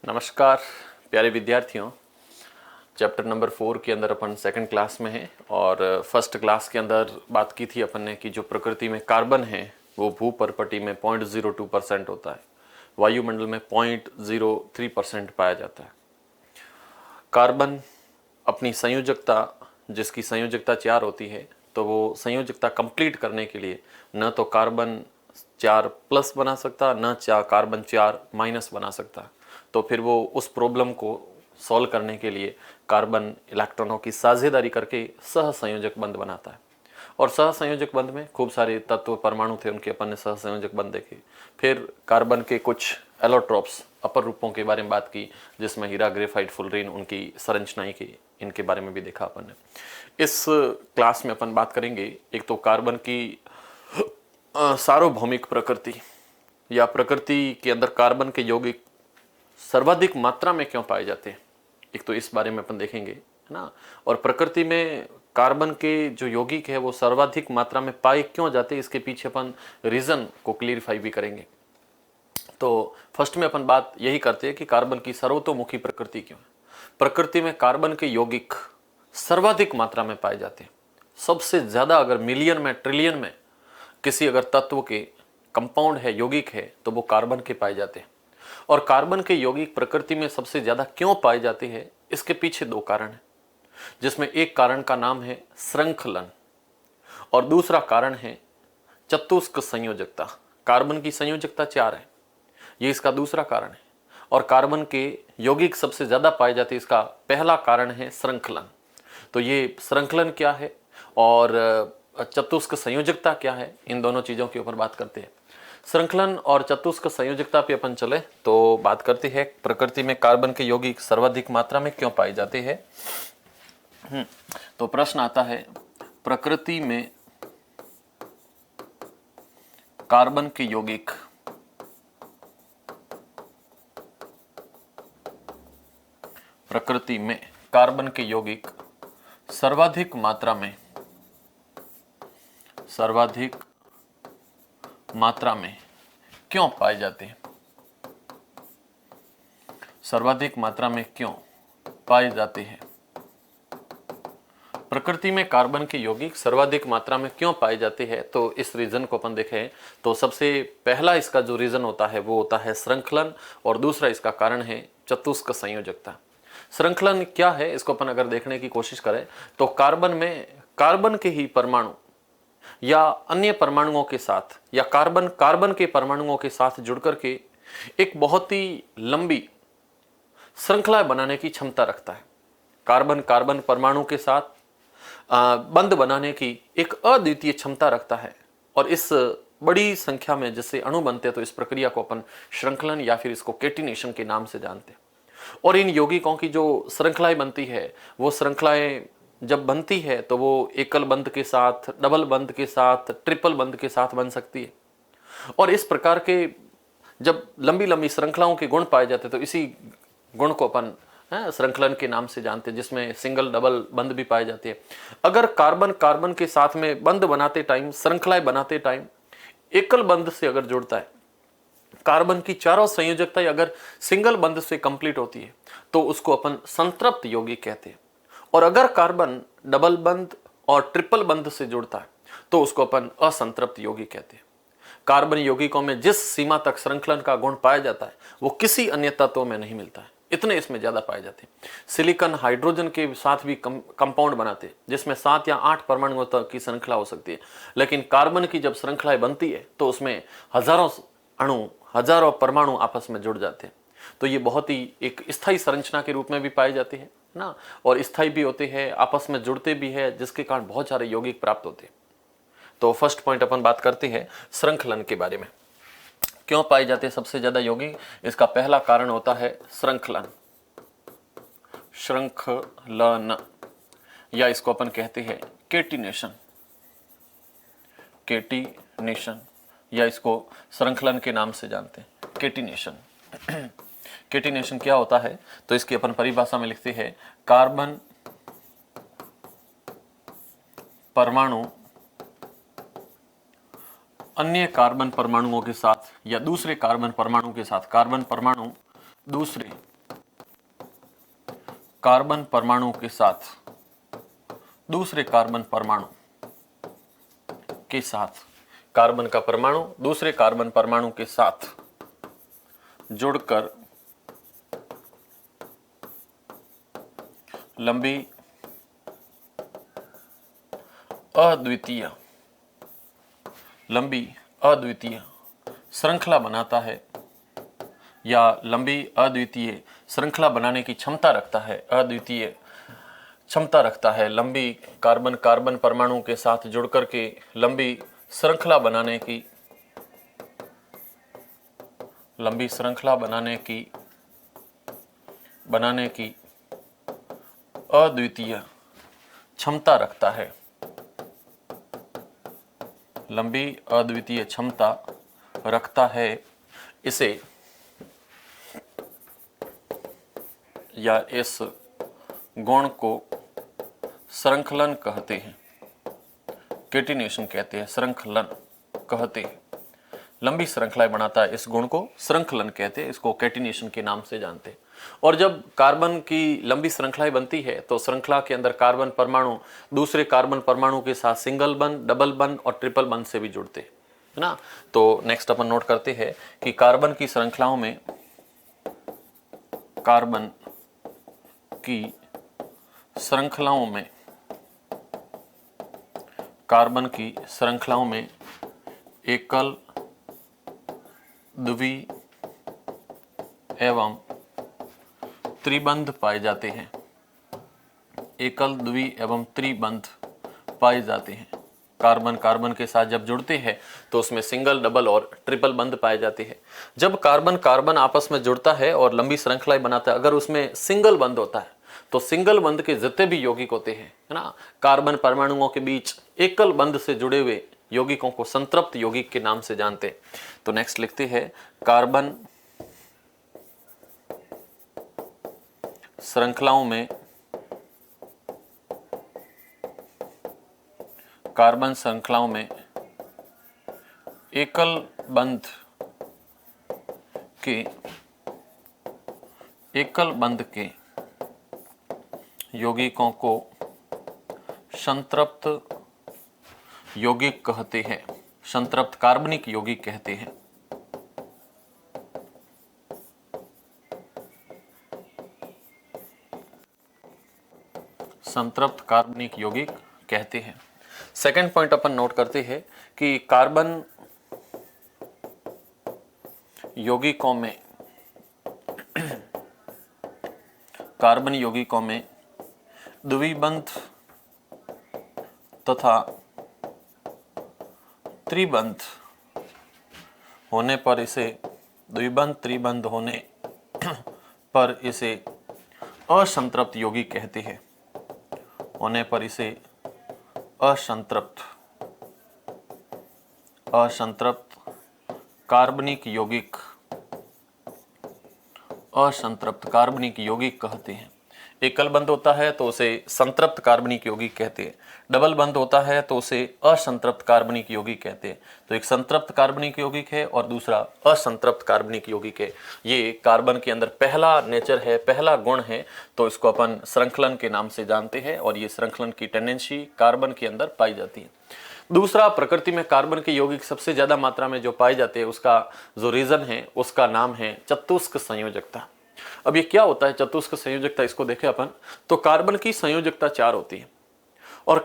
नमस्कार प्यारे विद्यार्थियों। चैप्टर नंबर 4 के अंदर अपन सेकंड क्लास में हैं और फर्स्ट क्लास के अंदर बात की थी अपन ने कि जो प्रकृति में कार्बन है वो भूपर्पटी में 0.02% होता है, वायुमंडल में 0.03% पाया जाता है। कार्बन अपनी संयोजकता, जिसकी संयोजकता 4 होती है, तो वो संयोजकता कंप्लीट करने के लिए न तो कार्बन 4 प्लस बना सकता, न कार्बन 4 माइनस बना सकता। तो फिर वो उस प्रॉब्लम को सॉल्व करने के लिए कार्बन इलेक्ट्रॉनों की साझेदारी करके सहसंयोजक बंध बनाता है। और सहसंयोजक बंध में खूब सारे तत्व परमाणु थे, उनके अपन ने सहसंयोजक बंध देखे। फिर कार्बन के कुछ एलोट्रोप्स अपर रूपों के बारे में बात की, जिसमें हीरा, ग्रेफाइट, फुलरीन, उनकी संरचनाएं की, इनके बारे में भी देखा अपन ने। इस क्लास में अपन बात करेंगे एक तो कार्बन की सार्वभौमिक प्रकृति या प्रकृति के अंदर कार्बन के यौगिक सर्वाधिक मात्रा में क्यों पाए जाते हैं, एक तो इस बारे में अपन देखेंगे, है ना। और प्रकृति में कार्बन के जो यौगिक है वो सर्वाधिक मात्रा में पाए क्यों जाते हैं, इसके पीछे अपन रीजन को क्लियरिफाई भी करेंगे। तो फर्स्ट में अपन बात यही करते हैं कि कार्बन की सर्वतोमुखी प्रकृति क्यों है। प्रकृति में कार्बन के यौगिक सर्वाधिक मात्रा में पाए जाते हैं। सबसे ज्यादा अगर मिलियन में, ट्रिलियन में किसी अगर तत्व के कंपाउंड है, यौगिक है, तो वो कार्बन के पाए जाते हैं। और कार्बन के यौगिक प्रकृति में सबसे ज्यादा क्यों पाए जाते हैं, इसके पीछे दो कारण हैं, जिसमें एक कारण का नाम है श्रृंखलन और दूसरा कारण है चतुष्क संयोजकता। कार्बन की संयोजकता 4 है, ये इसका दूसरा कारण है। और कार्बन के यौगिक सबसे ज्यादा पाए जाते हैं, इसका पहला कारण है श्रृंखलन। तो ये श्रृंखलन क्या है और चतुष्क संयोजकता क्या है, इन दोनों चीजों के ऊपर बात करते हैं। श्रृंखलन और चतुष्क संयोजकता पे अपन चले तो बात करते हैं प्रकृति में कार्बन के यौगिक सर्वाधिक मात्रा में क्यों पाए जाते हैं। तो प्रश्न आता है, प्रकृति में कार्बन के यौगिक सर्वाधिक मात्रा में क्यों पाए जाते हैं, सर्वाधिक मात्रा में क्यों पाए जाते हैं। प्रकृति में कार्बन के यौगिक सर्वाधिक मात्रा में क्यों पाए जाते हैं, तो इस रीजन को अपन देखें तो सबसे पहला इसका जो रीजन होता है वो होता है श्रृंखलन और दूसरा इसका कारण है चतुष्क संयोजकता। श्रृंखलन क्या है, इसको अपन अगर देखने की कोशिश करें तो कार्बन में कार्बन के ही परमाणु या अन्य परमाणुओं के साथ या कार्बन के परमाणुओं के साथ जुड़कर के एक बहुत ही लंबी श्रृंखला बनाने की क्षमता रखता है। कार्बन परमाणु के साथ बंध बनाने की एक अद्वितीय क्षमता रखता है और इस बड़ी संख्या में जिससे अणु बनते हैं, तो इस प्रक्रिया को अपन श्रृंखलन या फिर इसको केटिनेशन के नाम से जानते हैं। और इन यौगिकों की जो श्रृंखलाएं बनती है, वो श्रृंखलाएं जब बनती है तो वो एकल बंध के साथ, डबल बंध के साथ, ट्रिपल बंध के साथ बन सकती है। और इस प्रकार के जब लंबी लंबी श्रृंखलाओं के गुण पाए जाते हैं, तो इसी गुण को अपन श्रृंखलन के नाम से जानते हैं, जिसमें सिंगल डबल बंध भी पाए जाते हैं। अगर कार्बन के साथ में बंध बनाते टाइम, श्रृंखलाएं बनाते टाइम एकल बंध से अगर जुड़ता है, कार्बन की चारों संयोजकता अगर सिंगल बंध से कंप्लीट होती है, तो उसको अपन संतृप्त यौगिक कहते हैं। और अगर कार्बन डबल बंध और ट्रिपल बंध से जुड़ता है, तो उसको अपन असंतृप्त यौगिक कहते हैं। कार्बन यौगिकों में जिस सीमा तक श्रृंखलन का गुण पाया जाता है, वो किसी अन्य तत्वों में नहीं मिलता है, इतने इसमें ज्यादा पाए जाते हैं। सिलिकॉन हाइड्रोजन के साथ भी कंपाउंड बनाते हैं, जिसमें 7 या 8 परमाणुओं तक की श्रृंखला हो सकती है। लेकिन कार्बन की जब श्रृंखलाएं बनती है, तो उसमें हजारों अणु, हजारों परमाणु आपस में जुड़ जाते हैं। तो ये बहुत ही एक स्थायी संरचना के रूप में भी पाए जाते हैं ना, और स्थायी भी होते हैं, आपस में जुड़ते भी है, जिसके कारण बहुत सारे यौगिक प्राप्त होते हैं। तो फर्स्ट पॉइंट अपन बात करते हैं श्रृंखलन के बारे में। क्यों पाए जाते हैं सबसे ज्यादा यौगिक, इसका पहला कारण होता है श्रृंखलन या इसको अपन कहते हैं केटिनेशन या इसको श्रृंखलन के नाम से जानते हैं, केटिनेशन। केटिनेशन क्या होता है, तो इसकी अपन परिभाषा में लिखते हैं, कार्बन परमाणु अन्य कार्बन परमाणुओं के साथ या दूसरे कार्बन परमाणु के साथ, कार्बन परमाणु दूसरे कार्बन परमाणु के साथ दूसरे कार्बन परमाणु के साथ, कार्बन का परमाणु दूसरे कार्बन परमाणु के साथ जुड़कर लंबी अद्वितीय श्रृंखला बनाता है, या लंबी अद्वितीय श्रृंखला बनाने की क्षमता रखता है, लंबी कार्बन कार्बन परमाणु के साथ जुड़कर के लंबी श्रृंखला बनाने की अद्वितीय क्षमता रखता है, लंबी अद्वितीय क्षमता रखता है। इसे या इस गुण को श्रृंखलन कहते हैं, कैटिनेशन कहते हैं, श्रृंखलन कहते हैं। लंबी श्रृंखलाएं बनाता है, इस गुण को श्रृंखलन कहते हैं, इसको कैटिनेशन के नाम से जानते हैं। और जब कार्बन की लंबी श्रृंखलाएं बनती है तो श्रृंखला के अंदर कार्बन परमाणु दूसरे कार्बन परमाणु के साथ सिंगल बंध, डबल बंध और ट्रिपल बंध से भी जुड़ते हैं, है ना। तो नेक्स्ट अपन नोट करते हैं कि कार्बन की श्रृंखलाओं में एकल, द्वि एवं त्रिबंध पाए जाते हैं, एकल, द्वि एवं त्रिबंध पाए जाते हैं। कार्बन कार्बन के साथ जब जुड़ते हैं तो उसमें सिंगल, डबल और ट्रिपल बंध पाए जाते हैं। जब कार्बन कार्बन आपस में जुड़ता है और लंबी श्रृंखलाएं बनाता है, अगर उसमें सिंगल बंध होता है तो सिंगल बंध के जितने भी यौगिक होते हैं, है ना, कार्बन परमाणुओं के बीच एकल बंध से जुड़े हुए यौगिकों को संतृप्त यौगिक के नाम से जानते हैं। तो नेक्स्ट लिखते हैं, कार्बन श्रृंखलाओं में एकल बंध के यौगिकों को संतृप्त यौगिक कहते हैं, संतृप्त कार्बनिक यौगिक कहते हैं। संतृप्त कार्बनिक यौगिक कहते हैं। सेकंड पॉइंट अपन नोट करते हैं कि कार्बन यौगिकों में द्विबंध तथा त्रिबंध होने पर इसे द्विबंध त्रिबंध होने पर इसे असंतृप्त यौगिक कहते हैं, होने पर इसे असंतृप्त कार्बनिक यौगिक कहते हैं। एकल बंध होता है तो उसे संतृप्त कार्बनिक यौगिक कहते हैं, डबल बंध होता है तो उसे असंतृप्त कार्बनिक यौगिक कहते हैं। तो एक संतृप्त कार्बनिक यौगिक है और दूसरा असंतृप्त कार्बनिक यौगिक है। ये कार्बन के अंदर पहला नेचर है, पहला गुण है, तो इसको अपन श्रृंखलन के नाम से जानते हैं और ये श्रृंखलन की टेंडेंसी कार्बन के अंदर पाई जाती है। दूसरा, प्रकृति में कार्बन के यौगिक सबसे ज्यादा मात्रा में जो पाए जाते हैं उसका जो रीजन है उसका नाम है चतुष्क संयोजकता। अब ये क्या होता है चतुष्क संयोजकता, इसको देखें अपन तो कार्बन की संयोजकता 4 होती है और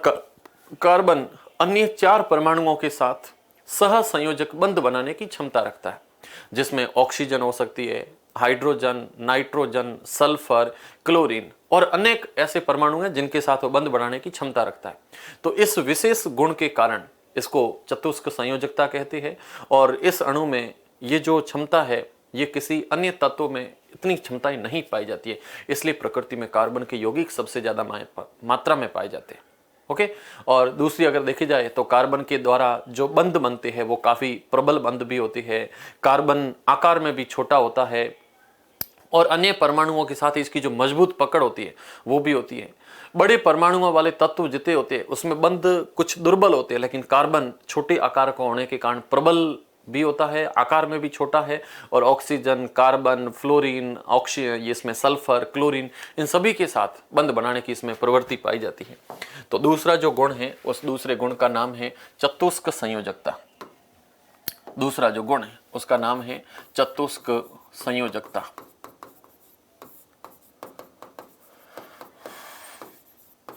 कार्बन अन्य 4 परमाणुओं के साथ सह संयोजक बंध बनाने की क्षमता रखता है, जिसमें ऑक्सीजन हो सकती है, हाइड्रोजन, नाइट्रोजन, सल्फर, क्लोरीन और अनेक ऐसे परमाणु हैं जिनके साथ वो बंध बनाने की क्षमता रखता है। तो इस विशेष गुण के कारण इसको चतुष्क संयोजकता कहते हैं और इस अणु में ये जो क्षमता है ये किसी अन्य तत्व में इतनी क्षमताएं नहीं पाई जाती है, इसलिए प्रकृति में कार्बन के यौगिक सबसे ज्यादा मात्रा में पाए जाते हैं। ओके, और दूसरी अगर देखी जाए तो कार्बन के द्वारा जो बंध बनते हैं वो काफी प्रबल बंध भी होती है, कार्बन आकार में भी छोटा होता है और अन्य परमाणुओं के साथ इसकी जो मजबूत पकड़ होती है वो भी होती है। बड़े परमाणुओं वाले तत्व जितने होते हैं उसमें बंध कुछ दुर्बल होते हैं, लेकिन कार्बन छोटे आकार का होने के कारण प्रबल भी होता है, आकार में भी छोटा है, और ऑक्सीजन, कार्बन, फ्लोरीन, ऑक्सीजन, इसमें सल्फर, क्लोरीन, इन सभी के साथ बंध बनाने की इसमें प्रवृत्ति पाई जाती है। तो दूसरा जो गुण है उस दूसरे गुण का नाम है चतुष्क संयोजकता। दूसरा जो गुण है उसका नाम है चतुष्क संयोजकता।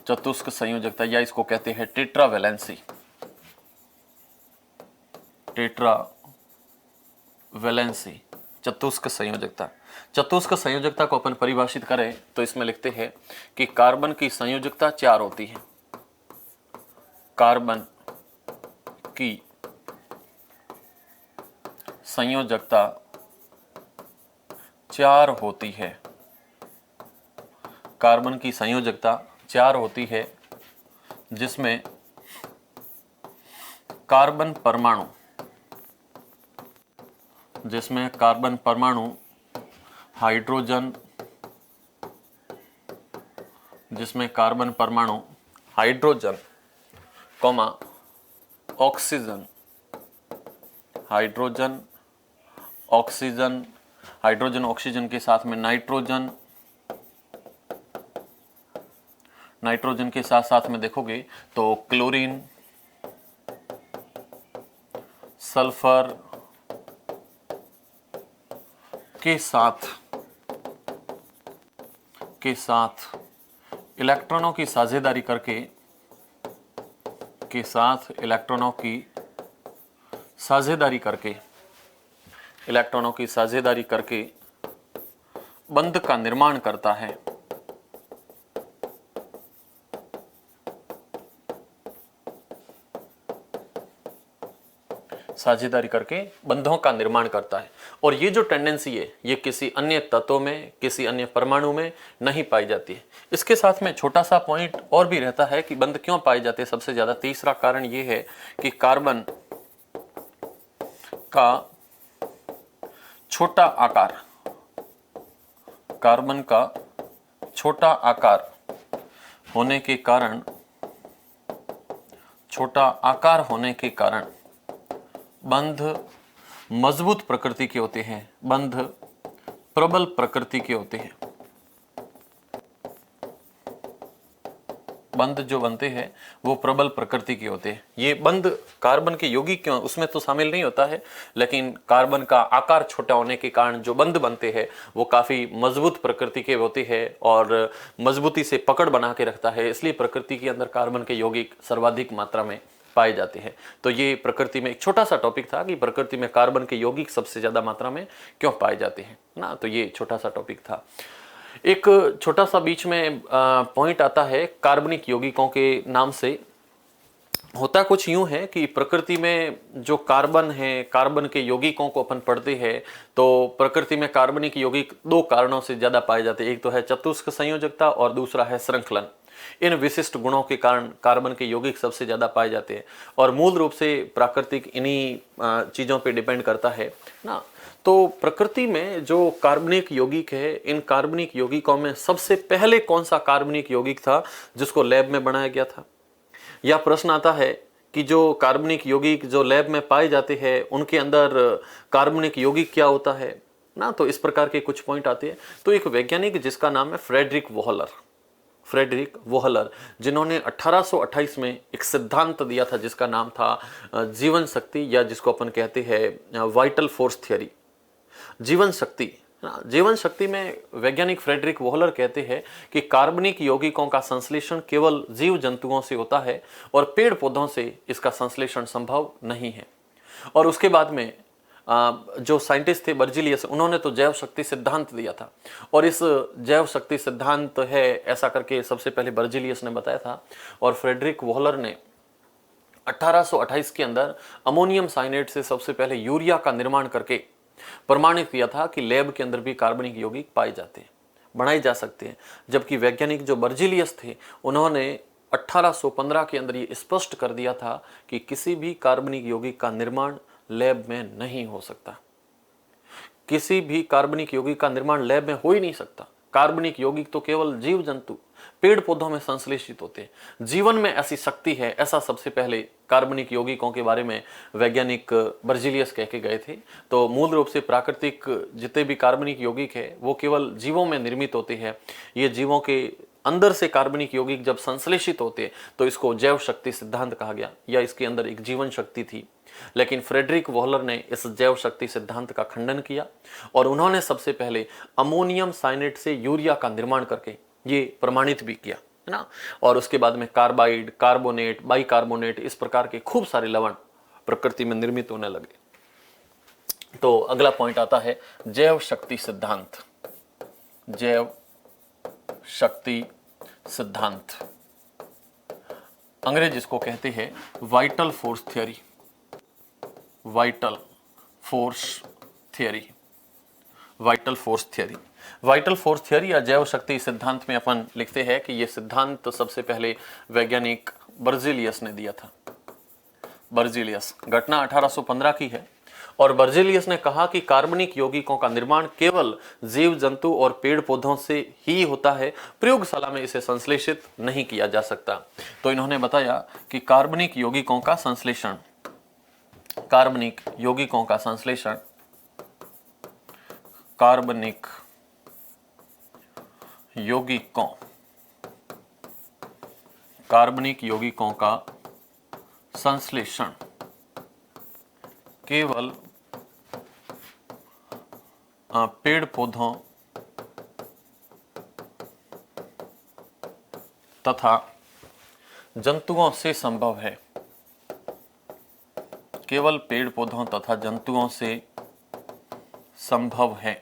चतुष्क संयोजकता, या इसको कहते हैं टेट्रावैलेंसी। टेट्रावैलेंसी, चतुष्क संयोजकता। चतुष्क संयोजकता को अपन परिभाषित करें तो इसमें लिखते हैं कि कार्बन की संयोजकता 4 होती है। कार्बन की संयोजकता 4 होती है। कार्बन की संयोजकता 4 होती है, जिसमें कार्बन परमाणु hydrogen, comma oxygen, hydrogen oxygen के साथ में नाइट्रोजन के साथ में देखोगे तो क्लोरीन, सल्फर के साथ इलेक्ट्रॉनों की साझेदारी करके बंध का निर्माण करता है। साझेदारी करके बंधों का निर्माण करता है। और ये जो टेंडेंसी है ये किसी अन्य तत्वों में, किसी अन्य परमाणु में नहीं पाई जाती है। इसके साथ में छोटा सा पॉइंट और भी रहता है कि बंध क्यों पाए जाते हैं सबसे ज्यादा। तीसरा कारण ये है कि कार्बन का छोटा आकार होने के कारण बंध मजबूत प्रकृति के होते हैं, बंध प्रबल प्रकृति के होते हैं। बंध जो बनते हैं वो प्रबल प्रकृति के होते हैं। ये बंध कार्बन के यौगिक क्यों उसमें तो शामिल नहीं होता है, लेकिन कार्बन का आकार छोटा होने के कारण जो बंध बनते हैं वो काफी मजबूत प्रकृति के होते हैं और मजबूती से पकड़ बना के रखता है। इसलिए प्रकृति के अंदर कार्बन के यौगिक सर्वाधिक मात्रा में पाए जाते हैं। तो ये प्रकृति में एक छोटा सा टॉपिक था कि प्रकृति में कार्बन के यौगिक सबसे ज्यादा मात्रा में क्यों पाए जाते हैं ना। तो ये छोटा सा टॉपिक था। एक छोटा सा बीच में पॉइंट आता है कार्बनिक यौगिकों के नाम से। होता कुछ यूं है कि प्रकृति में जो कार्बन है, कार्बन के यौगिकों को अपन पढ़ते हैं तो प्रकृति में कार्बनिक यौगिक 2 कारणों से ज्यादा पाए जाते हैं। एक तो है चतुष्क संयोजकता और दूसरा है श्रृंखलन। इन विशिष्ट गुणों के कारण कार्बन के यौगिक सबसे ज्यादा पाए जाते हैं और मूल रूप से प्राकृतिक इन्हीं चीजों पे डिपेंड करता है ना। तो प्रकृति में जो कार्बनिक यौगिक है, इन कार्बनिक यौगिकों में सबसे पहले कौन सा कार्बनिक यौगिक था जिसको लैब में बनाया गया था? या प्रश्न आता है कि जो कार्बनिक यौगिक जो लैब में पाए जाते हैं उनके अंदर कार्बनिक यौगिक क्या होता है ना। तो इस प्रकार के कुछ पॉइंट आते हैं। तो एक वैज्ञानिक जिसका नाम है फ्रेडरिक वोहलर, जिन्होंने 1828 में एक सिद्धांत दिया था जिसका नाम था जीवन शक्ति, या जिसको अपन कहते हैं वाइटल फोर्स थ्योरी। जीवन शक्ति में वैज्ञानिक फ्रेडरिक वोहलर कहते हैं कि कार्बनिक यौगिकों का संश्लेषण केवल जीव जंतुओं से होता है और पेड़ पौधों से इसका संश्लेषण संभव नहीं है। और उसके बाद में जो साइंटिस्ट थे बर्जिलियस, उन्होंने तो जैव शक्ति सिद्धांत दिया था। और इस जैव शक्ति सिद्धांत है ऐसा करके सबसे पहले बर्जिलियस ने बताया था। और फ्रेडरिक वोहलर ने 1828 के अंदर अमोनियम साइनेट से सबसे पहले यूरिया का निर्माण करके प्रमाणित किया था कि लैब के अंदर भी कार्बनिक यौगिक पाए जाते हैं, बनाए जा सकते हैं। जबकि वैज्ञानिक जो बर्जिलियस थे उन्होंने 1815 के अंदर ये स्पष्ट कर दिया था कि किसी भी कार्बनिक यौगिक का निर्माण लैब में नहीं हो सकता। किसी भी कार्बनिक यौगिक का निर्माण लैब में हो ही नहीं सकता। कार्बनिक यौगिक तो केवल जीव जंतु पेड़ पौधों में संश्लेषित होते हैं। जीवन में ऐसी शक्ति है, ऐसा सबसे पहले कार्बनिक यौगिकों के बारे में वैज्ञानिक बर्जीलियस कह के गए थे। तो मूल रूप से प्राकृतिक जितने भी कार्बनिक यौगिक है वो केवल जीवों में निर्मित होते हैं। ये जीवों के अंदर से कार्बनिक यौगिक जब संश्लेषित होते तो इसको जैव शक्ति सिद्धांत कहा गया, या इसके अंदर एक जीवन शक्ति थी। लेकिन फ्रेडरिक वोहलर ने इस जैव शक्ति सिद्धांत का खंडन किया और उन्होंने सबसे पहले अमोनियम साइनेट से यूरिया का निर्माण करके ये प्रमाणित भी किया, है ना। और उसके बाद में कार्बाइड, कार्बोनेट, बाइकार्बोनेट, इस प्रकार के खूब सारे लवण प्रकृति में निर्मित होने लगे। तो अगला पॉइंट आता है जैव शक्ति सिद्धांत। जैव शक्ति सिद्धांत अंग्रेज इसको कहते हैं vital force theory. Vital force theory, vital force theory. Vital force theory या जैव शक्ति सिद्धांत में अपन लिखते हैं कि यह सिद्धांत तो सबसे पहले वैज्ञानिक बर्जीलियस ने दिया था। बर्जीलियस, घटना 1815 की है और बर्जीलियस ने कहा कि कार्बनिक यौगिकों का निर्माण केवल जीव जंतु और पेड़ पौधों से ही होता है, प्रयोगशाला में इसे संश्लेषित नहीं किया जा सकता। तो इन्होंने बताया कि कार्बनिक यौगिकों का संश्लेषण, कार्बनिक यौगिकों का संश्लेषण, कार्बनिक यौगिकों, कार्बनिक यौगिकों का संश्लेषण केवल पेड़ पौधों तथा जंतुओं से संभव है। केवल पेड़ पौधों तथा जंतुओं से संभव है।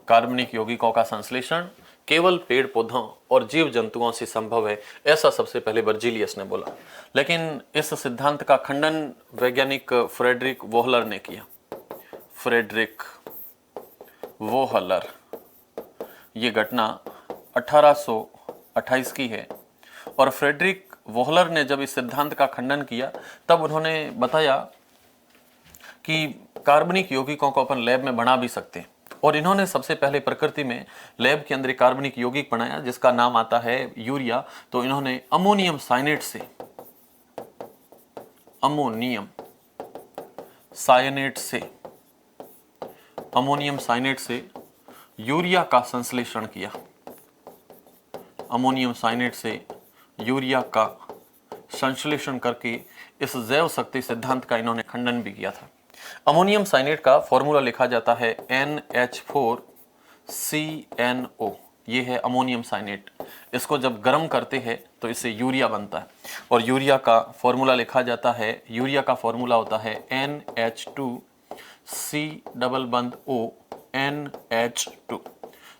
कार्बनिक यौगिकों का संश्लेषण केवल पेड़ पौधों और जीव जंतुओं से संभव है, ऐसा सबसे पहले बर्जीलियस ने बोला। लेकिन इस सिद्धांत का खंडन वैज्ञानिक फ्रेडरिक वोहलर ने किया। फ्रेडरिक वोहलर, ये घटना 1828 की है और फ्रेडरिक वोहलर ने जब इस सिद्धांत का खंडन किया तब उन्होंने बताया कि कार्बनिक यौगिकों को अपन लैब में बना भी सकते हैं। और इन्होंने सबसे पहले प्रकृति में लैब के अंदर एक कार्बनिक यौगिक बनाया जिसका नाम आता है यूरिया। तो इन्होंने अमोनियम साइनेट से, अमोनियम साइनेट से, अमोनियम साइनेट से यूरिया का संश्लेषण किया। अमोनियम साइनेट से यूरिया का संश्लेषण करके इस जैव शक्ति सिद्धांत का इन्होंने खंडन भी किया था। अमोनियम साइनेट का फॉर्मूला लिखा जाता है NH4CNO। ये है अमोनियम साइनेट। इसको जब गर्म करते हैं तो इससे यूरिया बनता है और यूरिया का फॉर्मूला लिखा जाता है, यूरिया का फॉर्मूला होता है NH2COO NH2।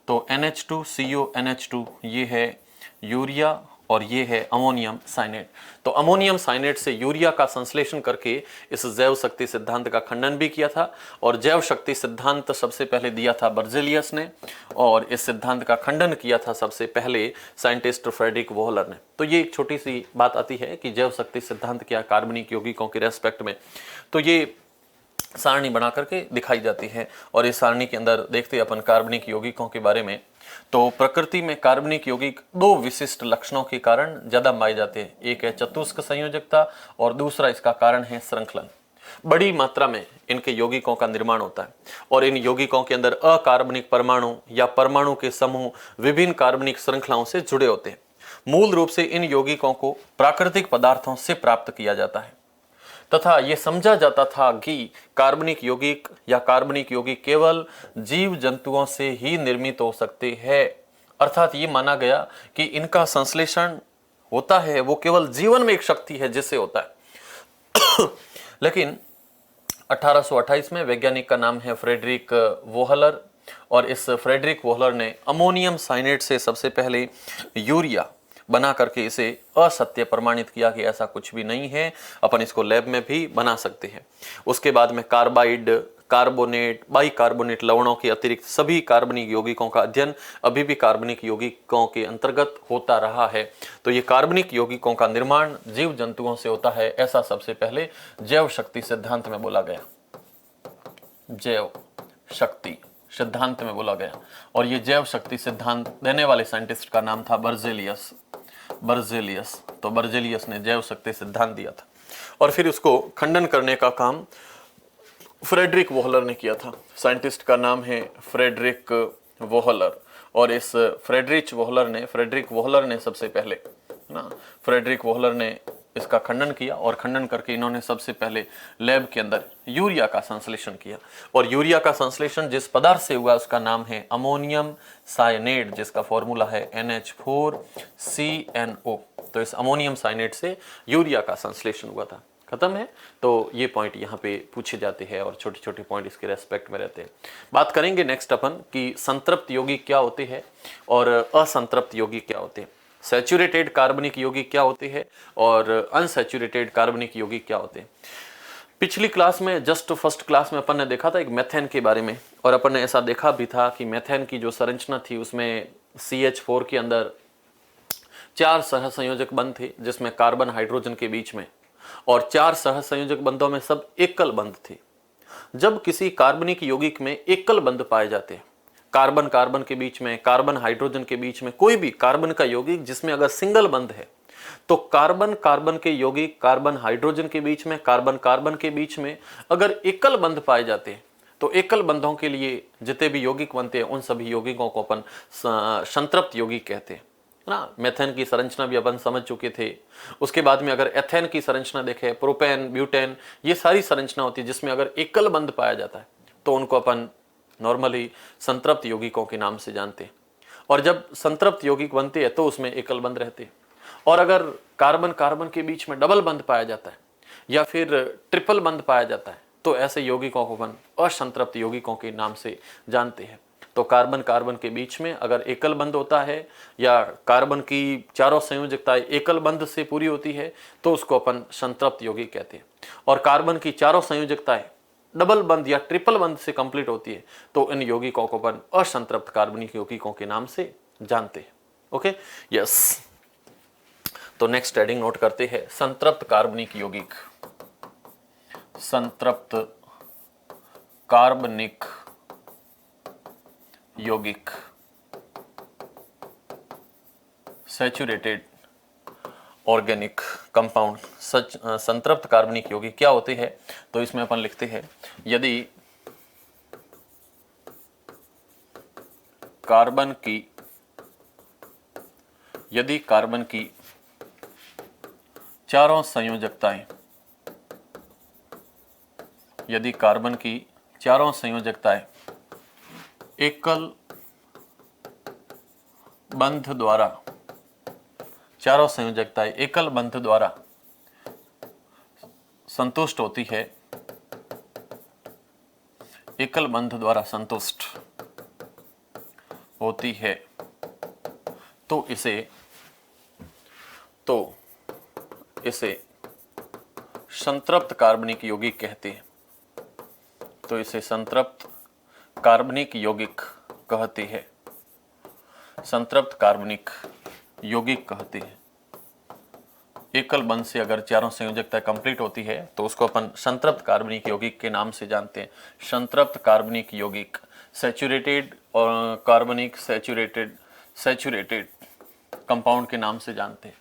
तो NH2CO NH2 ये है यूरिया और ये है अमोनियम साइनेट। तो अमोनियम साइनेट से यूरिया का संश्लेषण करके इस जैव शक्ति सिद्धांत का खंडन भी किया था। और जैव शक्ति सिद्धांत सबसे पहले दिया था बर्जीलियस ने और इस सिद्धांत का खंडन किया था सबसे पहले साइंटिस्ट फ्रेडरिक वोहलर ने। तो ये एक छोटी सी बात आती है कि जैव शक्ति सिद्धांत क्या कार्बनिक यौगिकों के रेस्पेक्ट में। तो ये सारणी बना करके दिखाई जाती है और इस सारणी के अंदर देखते हैं अपन कार्बनिक यौगिकों के बारे में। तो प्रकृति में कार्बनिक यौगिक दो विशिष्ट लक्षणों के कारण ज्यादा पाए जाते हैं। एक है चतुष्क संयोजकता और दूसरा इसका कारण है श्रृंखलन। बड़ी मात्रा में इनके यौगिकों का निर्माण होता है और इन यौगिकों के अंदर अकार्बनिक परमाणु या परमाणु के समूह विभिन्न कार्बनिक श्रृंखलाओं से जुड़े होते हैं। मूल रूप से इन यौगिकों को प्राकृतिक पदार्थों से प्राप्त किया जाता है तथा यह समझा जाता था कि कार्बनिक यौगिक या कार्बनिक यौगिक केवल जीव जंतुओं से ही निर्मित हो सकते हैं। अर्थात ये माना गया कि इनका संश्लेषण होता है वो केवल जीवन में एक शक्ति है जिससे होता है। लेकिन 1828 में वैज्ञानिक का नाम है फ्रेडरिक वोहलर और इस फ्रेडरिक वोहलर ने अमोनियम साइनेट से सबसे पहले यूरिया बना करके इसे असत्य प्रमाणित किया कि ऐसा कुछ भी नहीं है, अपन इसको लैब में भी बना सकते हैं। उसके बाद में कार्बाइड, कार्बोनेट, बाइकार्बोनेट लवणों के अतिरिक्त सभी कार्बनिक यौगिकों का अध्ययन अभी भी कार्बनिक यौगिकों के अंतर्गत होता रहा है। तो ये कार्बनिक यौगिकों का निर्माण जीव जंतुओं से होता है, ऐसा सबसे पहले जैव शक्ति सिद्धांत में बोला गया। जैव शक्ति सिद्धांत में बोला गया। और ये जैव शक्ति सिद्धांत देने वाले साइंटिस्ट का नाम था बर्जेलियस। तो बर्जेलियस ने जैव शक्ति सिद्धांत दिया था और फिर उसको खंडन करने का काम फ्रेडरिक वोहलर ने किया था। साइंटिस्ट का नाम है फ्रेडरिक वोहलर। और इस फ्रेडरिक वोहलर ने सबसे पहले फ्रेडरिक वोहलर ने इसका खंडन किया और खंडन करके इन्होंने सबसे पहले लैब के अंदर यूरिया का संश्लेषण किया। और यूरिया का संश्लेषण जिस पदार्थ से हुआ उसका नाम है अमोनियम साइनेट, जिसका फॉर्मूला है NH4CNO। तो इस अमोनियम साइनेट से यूरिया का संश्लेषण हुआ था। खत्म है। तो ये पॉइंट यहाँ पे पूछे जाते हैं और छोटे छोटे पॉइंट इसके रेस्पेक्ट में रहते हैं। बात करेंगे नेक्स्ट अपन कि संतृप्त यौगिक क्या होते हैं और असंतृप्त यौगिक क्या होते हैं। सैचुरेटेड कार्बनिक यौगिक क्या होते हैं और अनसैचुरेटेड कार्बनिक यौगिक क्या होते हैं। पिछली क्लास में जस्ट फर्स्ट क्लास में अपन ने देखा था एक मेथेन के बारे में और अपन ने ऐसा देखा भी था कि मेथेन की जो संरचना थी उसमें CH4 के अंदर 4 सहसंयोजक बंध थे जिसमें कार्बन हाइड्रोजन के बीच में, और 4 सहसंयोजक बंधों में सब एकल बंध थे। जब किसी कार्बनिक यौगिक में एकल बंध पाए जाते हैं, कार्बन कार्बन के बीच में, कार्बन हाइड्रोजन के बीच में, कोई भी कार्बन का यौगिक जिसमें अगर सिंगल बंध है तो कार्बन कार्बन के यौगिक कार्बन हाइड्रोजन के बीच में, कार्बन कार्बन के बीच में अगर एकल बंध पाए जाते हैं तो एकल बंधों के लिए जितने भी यौगिक बनते हैं उन सभी यौगिकों को अपन संतृप्त यौगिक कहते हैं ना। मेथेन की संरचना भी अपन समझ चुके थे। उसके बाद में अगर एथेन की संरचना देखें, प्रोपेन, ब्यूटेन, ये सारी संरचना होती है जिसमें अगर एकल बंध पाया जाता है तो उनको अपन नॉर्मली संतृप्त यौगिकों के नाम से जानते हैं। और जब संतृप्त यौगिक बनते हैं तो उसमें एकल बंध रहते हैं। और अगर कार्बन कार्बन के बीच में डबल बंध पाया जाता है या फिर ट्रिपल बंध पाया जाता है तो ऐसे यौगिकों को अपन असंतृप्त यौगिकों के नाम से जानते हैं। तो कार्बन कार्बन के बीच में अगर एकल बंध होता है या कार्बन की चारों संयोजकताएं एकल बंध से पूरी होती है तो उसको अपन संतृप्त यौगिक कहते हैं। और कार्बन की चारों संयोजकताएं डबल बंध या ट्रिपल बंध से कंप्लीट होती है तो इन यौगिकों को अपन असंतृप्त कार्बनिक यौगिकों के नाम से जानते हैं। Okay, yes. तो नेक्स्ट हेडिंग नोट करते हैं, संतृप्त कार्बनिक यौगिक। संतृप्त कार्बनिक यौगिक, सैचुरेटेड ऑर्गेनिक कंपाउंड। संतृप्त कार्बनिक यौगिक क्या होते हैं तो इसमें अपन लिखते हैं, यदि कार्बन की चारों संयोजकताएं, यदि कार्बन की चारों संयोजकताएं एकल बंध द्वारा, चारों संयोजकताएं एकल बंध द्वारा संतुष्ट होती है, एकल बंध द्वारा संतुष्ट होती है तो इसे संतृप्त कार्बनिक यौगिक कहते हैं। तो इसे संतृप्त कार्बनिक यौगिक कहते हैं, संतृप्त कार्बनिक यौगिक कहते हैं। एकल बंध से अगर चारों संयोजकता कंप्लीट होती है तो उसको अपन संतृप्त कार्बनिक यौगिक के नाम से जानते हैं। संतृप्त कार्बनिक यौगिक, सैचुरेटेड और कार्बनिक सैचुरेटेड कंपाउंड के नाम से जानते हैं।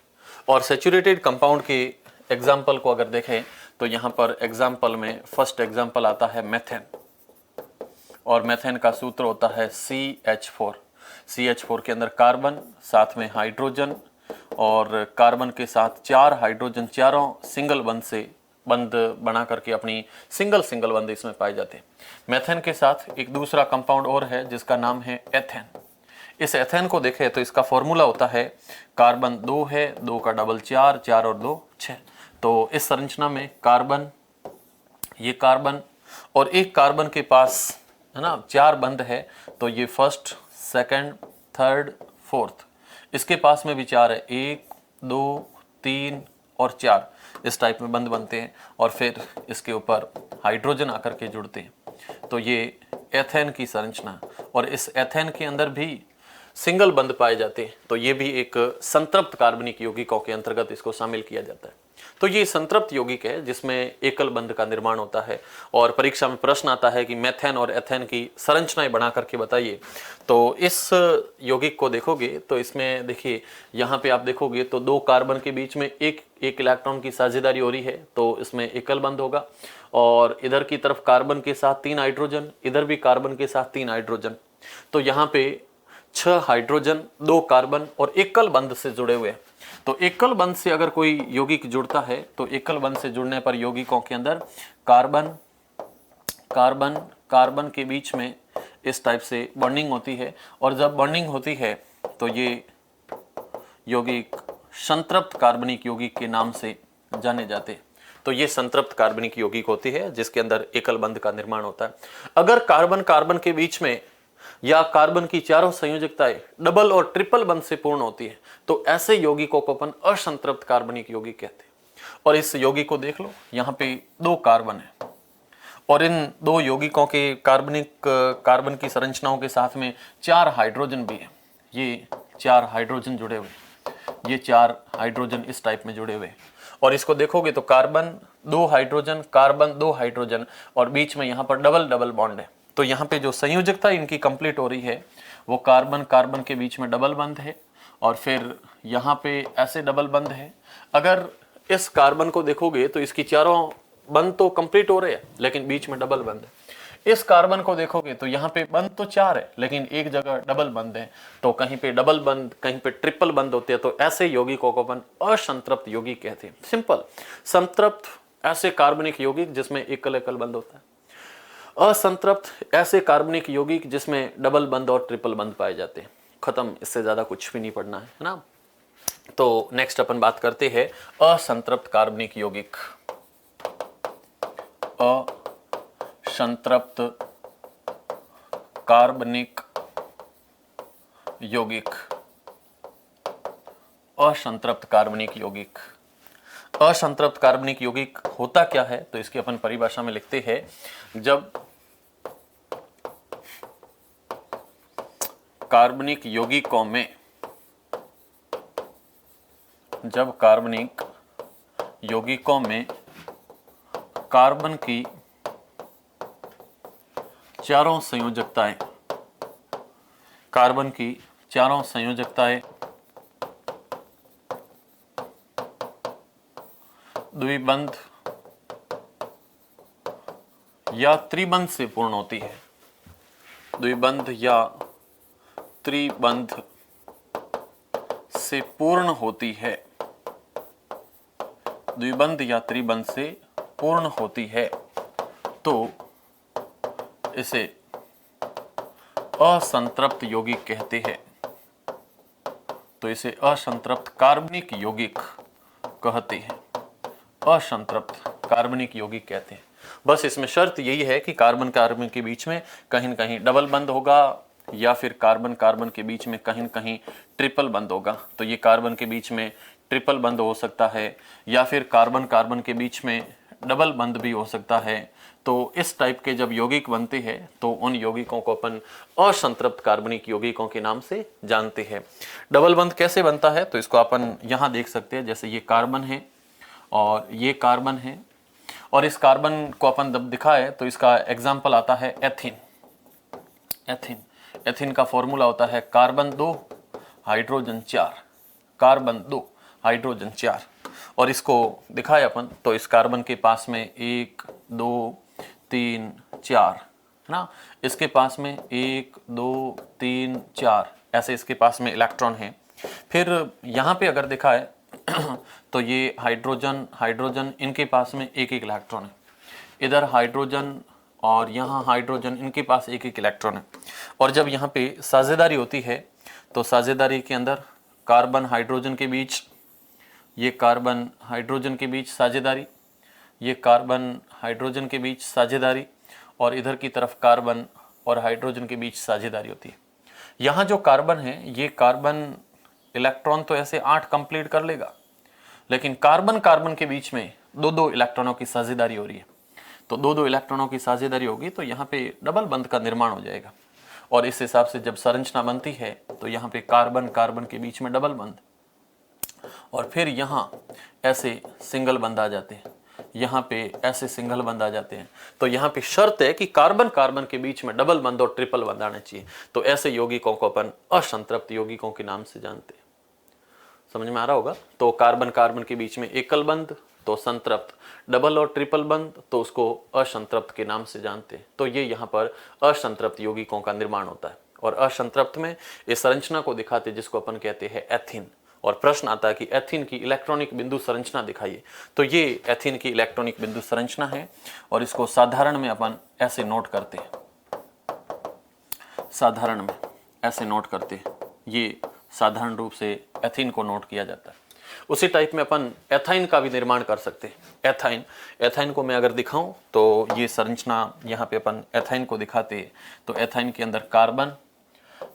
और सैचुरेटेड कंपाउंड के एग्जाम्पल को अगर देखें तो यहाँ पर एग्जाम्पल में फर्स्ट एग्जाम्पल आता है मेथेन, और मेथेन का सूत्र होता है CH4। CH4 के अंदर कार्बन, साथ में हाइड्रोजन, और कार्बन के साथ 4 हाइड्रोजन, चारों सिंगल बंध से बंध बना करके अपनी सिंगल बंध इसमें पाए जाते हैं। मेथेन के साथ एक दूसरा कंपाउंड और है जिसका नाम है एथेन। इस एथेन को देखें तो इसका फॉर्मूला होता है, कार्बन 2 है, 2 का डबल 4, 4 और 2 6। तो इस संरचना में कार्बन, ये कार्बन और एक कार्बन के पास है ना 4 बंध है, तो ये फर्स्ट, सेकंड, थर्ड, फोर्थ, इसके पास में भी 4 है, 1 2 3 और 4 इस टाइप में बंध बनते हैं और फिर इसके ऊपर हाइड्रोजन आकर के जुड़ते हैं। तो ये एथेन की संरचना, और इस एथेन के अंदर भी सिंगल बंध पाए जाते हैं, तो ये भी एक संतृप्त कार्बनिक यौगिकों के अंतर्गत इसको शामिल किया जाता है। तो ये संतृप्त यौगिक है जिसमें एकल बंध का निर्माण होता है। और परीक्षा में प्रश्न आता है कि मेथेन और एथेन की संरचनाएं बना करके बताइए। तो इस यौगिक को देखोगे तो इसमें देखिए यहाँ पे आप देखोगे तो 2 कार्बन के बीच में एक इलेक्ट्रॉन की साझेदारी हो रही है, तो इसमें एकल बंध होगा। और इधर की तरफ कार्बन के साथ 3 हाइड्रोजन, इधर भी कार्बन के साथ 3 हाइड्रोजन, तो यहाँ पे 6 हाइड्रोजन, 2 कार्बन और एकल बंध से जुड़े हुए हैं। तो एकल बंध से अगर कोई यौगिक जुड़ता है तो एकल बंध से जुड़ने पर यौगिकों के अंदर कार्बन कार्बन कार्बन के बीच में इस टाइप से बॉन्डिंग होती है। और जब बॉन्डिंग होती है तो ये यौगिक संतृप्त कार्बनिक यौगिक के नाम से जाने जाते हैं। तो ये संतृप्त कार्बनिक यौगिक होती है जिसके अंदर एकल बंध का निर्माण होता है। अगर कार्बन कार्बन के बीच में या कार्बन की चारों संयोजकताएं डबल और ट्रिपल बंध से पूर्ण होती है तो ऐसे यौगिकों को अपन असंतृप्त कार्बनिक यौगिक कहते हैं। और इस यौगिक को देख लो, यहाँ पे 2 कार्बन है और इन 2 यौगिकों के कार्बन की संरचनाओं के साथ में 4 हाइड्रोजन भी है। ये 4 हाइड्रोजन जुड़े हुए, ये 4 हाइड्रोजन इस टाइप में जुड़े हुए। और इसको देखोगे तो कार्बन 2 हाइड्रोजन, कार्बन 2 हाइड्रोजन और बीच में यहाँ पर डबल डबल बॉन्ड है। तो यहाँ पे जो संयोजकता इनकी कंप्लीट हो रही है वो कार्बन कार्बन के बीच में डबल बंध है और फिर यहाँ पे ऐसे डबल बंध है। अगर इस कार्बन को देखोगे तो इसकी चारों बंध तो कंप्लीट हो रहे हैं लेकिन बीच में डबल बंध है। इस कार्बन को देखोगे तो यहाँ पे बंध तो 4 है लेकिन एक जगह डबल बंध है। तो कहीं पे डबल बंध, कहीं पे ट्रिपल बंध होते हैं। तो ऐसे यौगिकों को अपन असंतृप्त यौगिक कहते हैं। सिंपल। संतृप्त ऐसे कार्बनिक यौगिक जिसमें एकल एकल बंध होता है। असंतृप्त ऐसे कार्बनिक यौगिक जिसमें डबल बंध और ट्रिपल बंध पाए जाते हैं। खत्म, इससे ज्यादा कुछ भी नहीं पढ़ना है ना। तो नेक्स्ट अपन बात करते हैं असंतृप्त कार्बनिक यौगिक। असंतृप्त कार्बनिक यौगिक। असंतृप्त कार्बनिक यौगिक। असंतृप्त कार्बनिक यौगिक होता क्या है तो इसकी अपन परिभाषा में लिखते हैं, जब कार्बनिक यौगिकों में कार्बन की चारों संयोजकताएं द्विबंध या त्रिबंध से पूर्ण होती है। द्विबंध या त्रिबंध से पूर्ण होती है। द्विबंध या त्रिबंध से पूर्ण होती है तो इसे असंतृप्त यौगिक कहते हैं। तो इसे असंतृप्त कार्बनिक यौगिक कहते हैं। असंतृप्त कार्बनिक यौगिक कहते हैं। बस इसमें शर्त यही है कि कार्बन कार्बन के बीच में कहीं न कहीं डबल बंध होगा या फिर कार्बन कार्बन के बीच में कहीं न कहीं ट्रिपल बंध होगा। तो ये कार्बन के बीच में ट्रिपल बंध हो सकता है या फिर कार्बन कार्बन के बीच में डबल बंध भी हो सकता है। तो इस टाइप के जब यौगिक बनते हैं तो उन यौगिकों को अपन असंतृप्त कार्बनिक यौगिकों के नाम से जानते हैं। डबल बंध कैसे बनता है तो इसको अपन यहाँ देख सकते हैं। जैसे ये कार्बन है और ये कार्बन है और इस कार्बन को अपन जब दिखाए तो इसका एग्जाम्पल आता है एथीन। एथीन का फॉर्मूला होता है कार्बन 2 हाइड्रोजन 4, कार्बन 2 हाइड्रोजन 4। और इसको दिखाए अपन तो इस कार्बन के पास में 1 2 3 4 है ना। इसके पास में 1 2 3 4 ऐसे इसके पास में इलेक्ट्रॉन है। फिर यहाँ पे अगर देखा है तो ये हाइड्रोजन इनके पास में एक एक इलेक्ट्रॉन है। इधर हाइड्रोजन और यहाँ हाइड्रोजन इनके पास एक एक इलेक्ट्रॉन है। और जब यहाँ पे साझेदारी होती है तो साझेदारी के अंदर कार्बन हाइड्रोजन के बीच, ये कार्बन हाइड्रोजन के बीच साझेदारी, ये कार्बन हाइड्रोजन के बीच साझेदारी और इधर की तरफ कार्बन और हाइड्रोजन के बीच साझेदारी होती है। यहाँ जो कार्बन है ये कार्बन इलेक्ट्रॉन तो ऐसे 8 कंप्लीट कर लेगा लेकिन कार्बन कार्बन के बीच में 2-2 इलेक्ट्रॉनों की साझेदारी हो रही है। तो 2-2 इलेक्ट्रॉनों की साझेदारी होगी तो यहाँ पे डबल बंध का निर्माण हो जाएगा। और इस हिसाब से जब संरचना बनती है तो यहाँ पे कार्बन कार्बन के बीच में डबल बंध और फिर यहाँ ऐसे सिंगल बंध आ जाते हैं, यहाँ पे ऐसे सिंगल बंध आ जाते हैं। तो यहाँ पे शर्त है कि कार्बन कार्बन के बीच में डबल बंध और ट्रिपल बंध आने चाहिए। तो ऐसे यौगिकों को अपन असंतृप्त यौगिकों के नाम से जानते हैं। समझ में आ रहा होगा। तो कार्बन कार्बन के बीच में एकल बंध तो संतृप्त, डबल और ट्रिपल बंध तो उसको असंतृप्त के नाम से जानते हैं। तो ये यहाँ पर असंतृप्त यौगिकों का निर्माण होता है। और असंतृप्त में इस संरचना को दिखाते जिसको अपन कहते हैं एथीन। और प्रश्न आता है कि एथीन की इलेक्ट्रॉनिक बिंदु संरचना दिखाइए। तो ये एथीन की इलेक्ट्रॉनिक बिंदु संरचना है और इसको साधारण में अपन ऐसे नोट करते हैं, साधारण में ऐसे नोट करते हैं। ये साधारण रूप से एथीन को नोट किया जाता है। उसी टाइप में अपन एथाइन का भी निर्माण कर सकते हैं। एथाइन को मैं अगर दिखाऊं तो ये संरचना यहाँ पे अपन एथाइन को दिखाते हैं। तो एथाइन के अंदर कार्बन,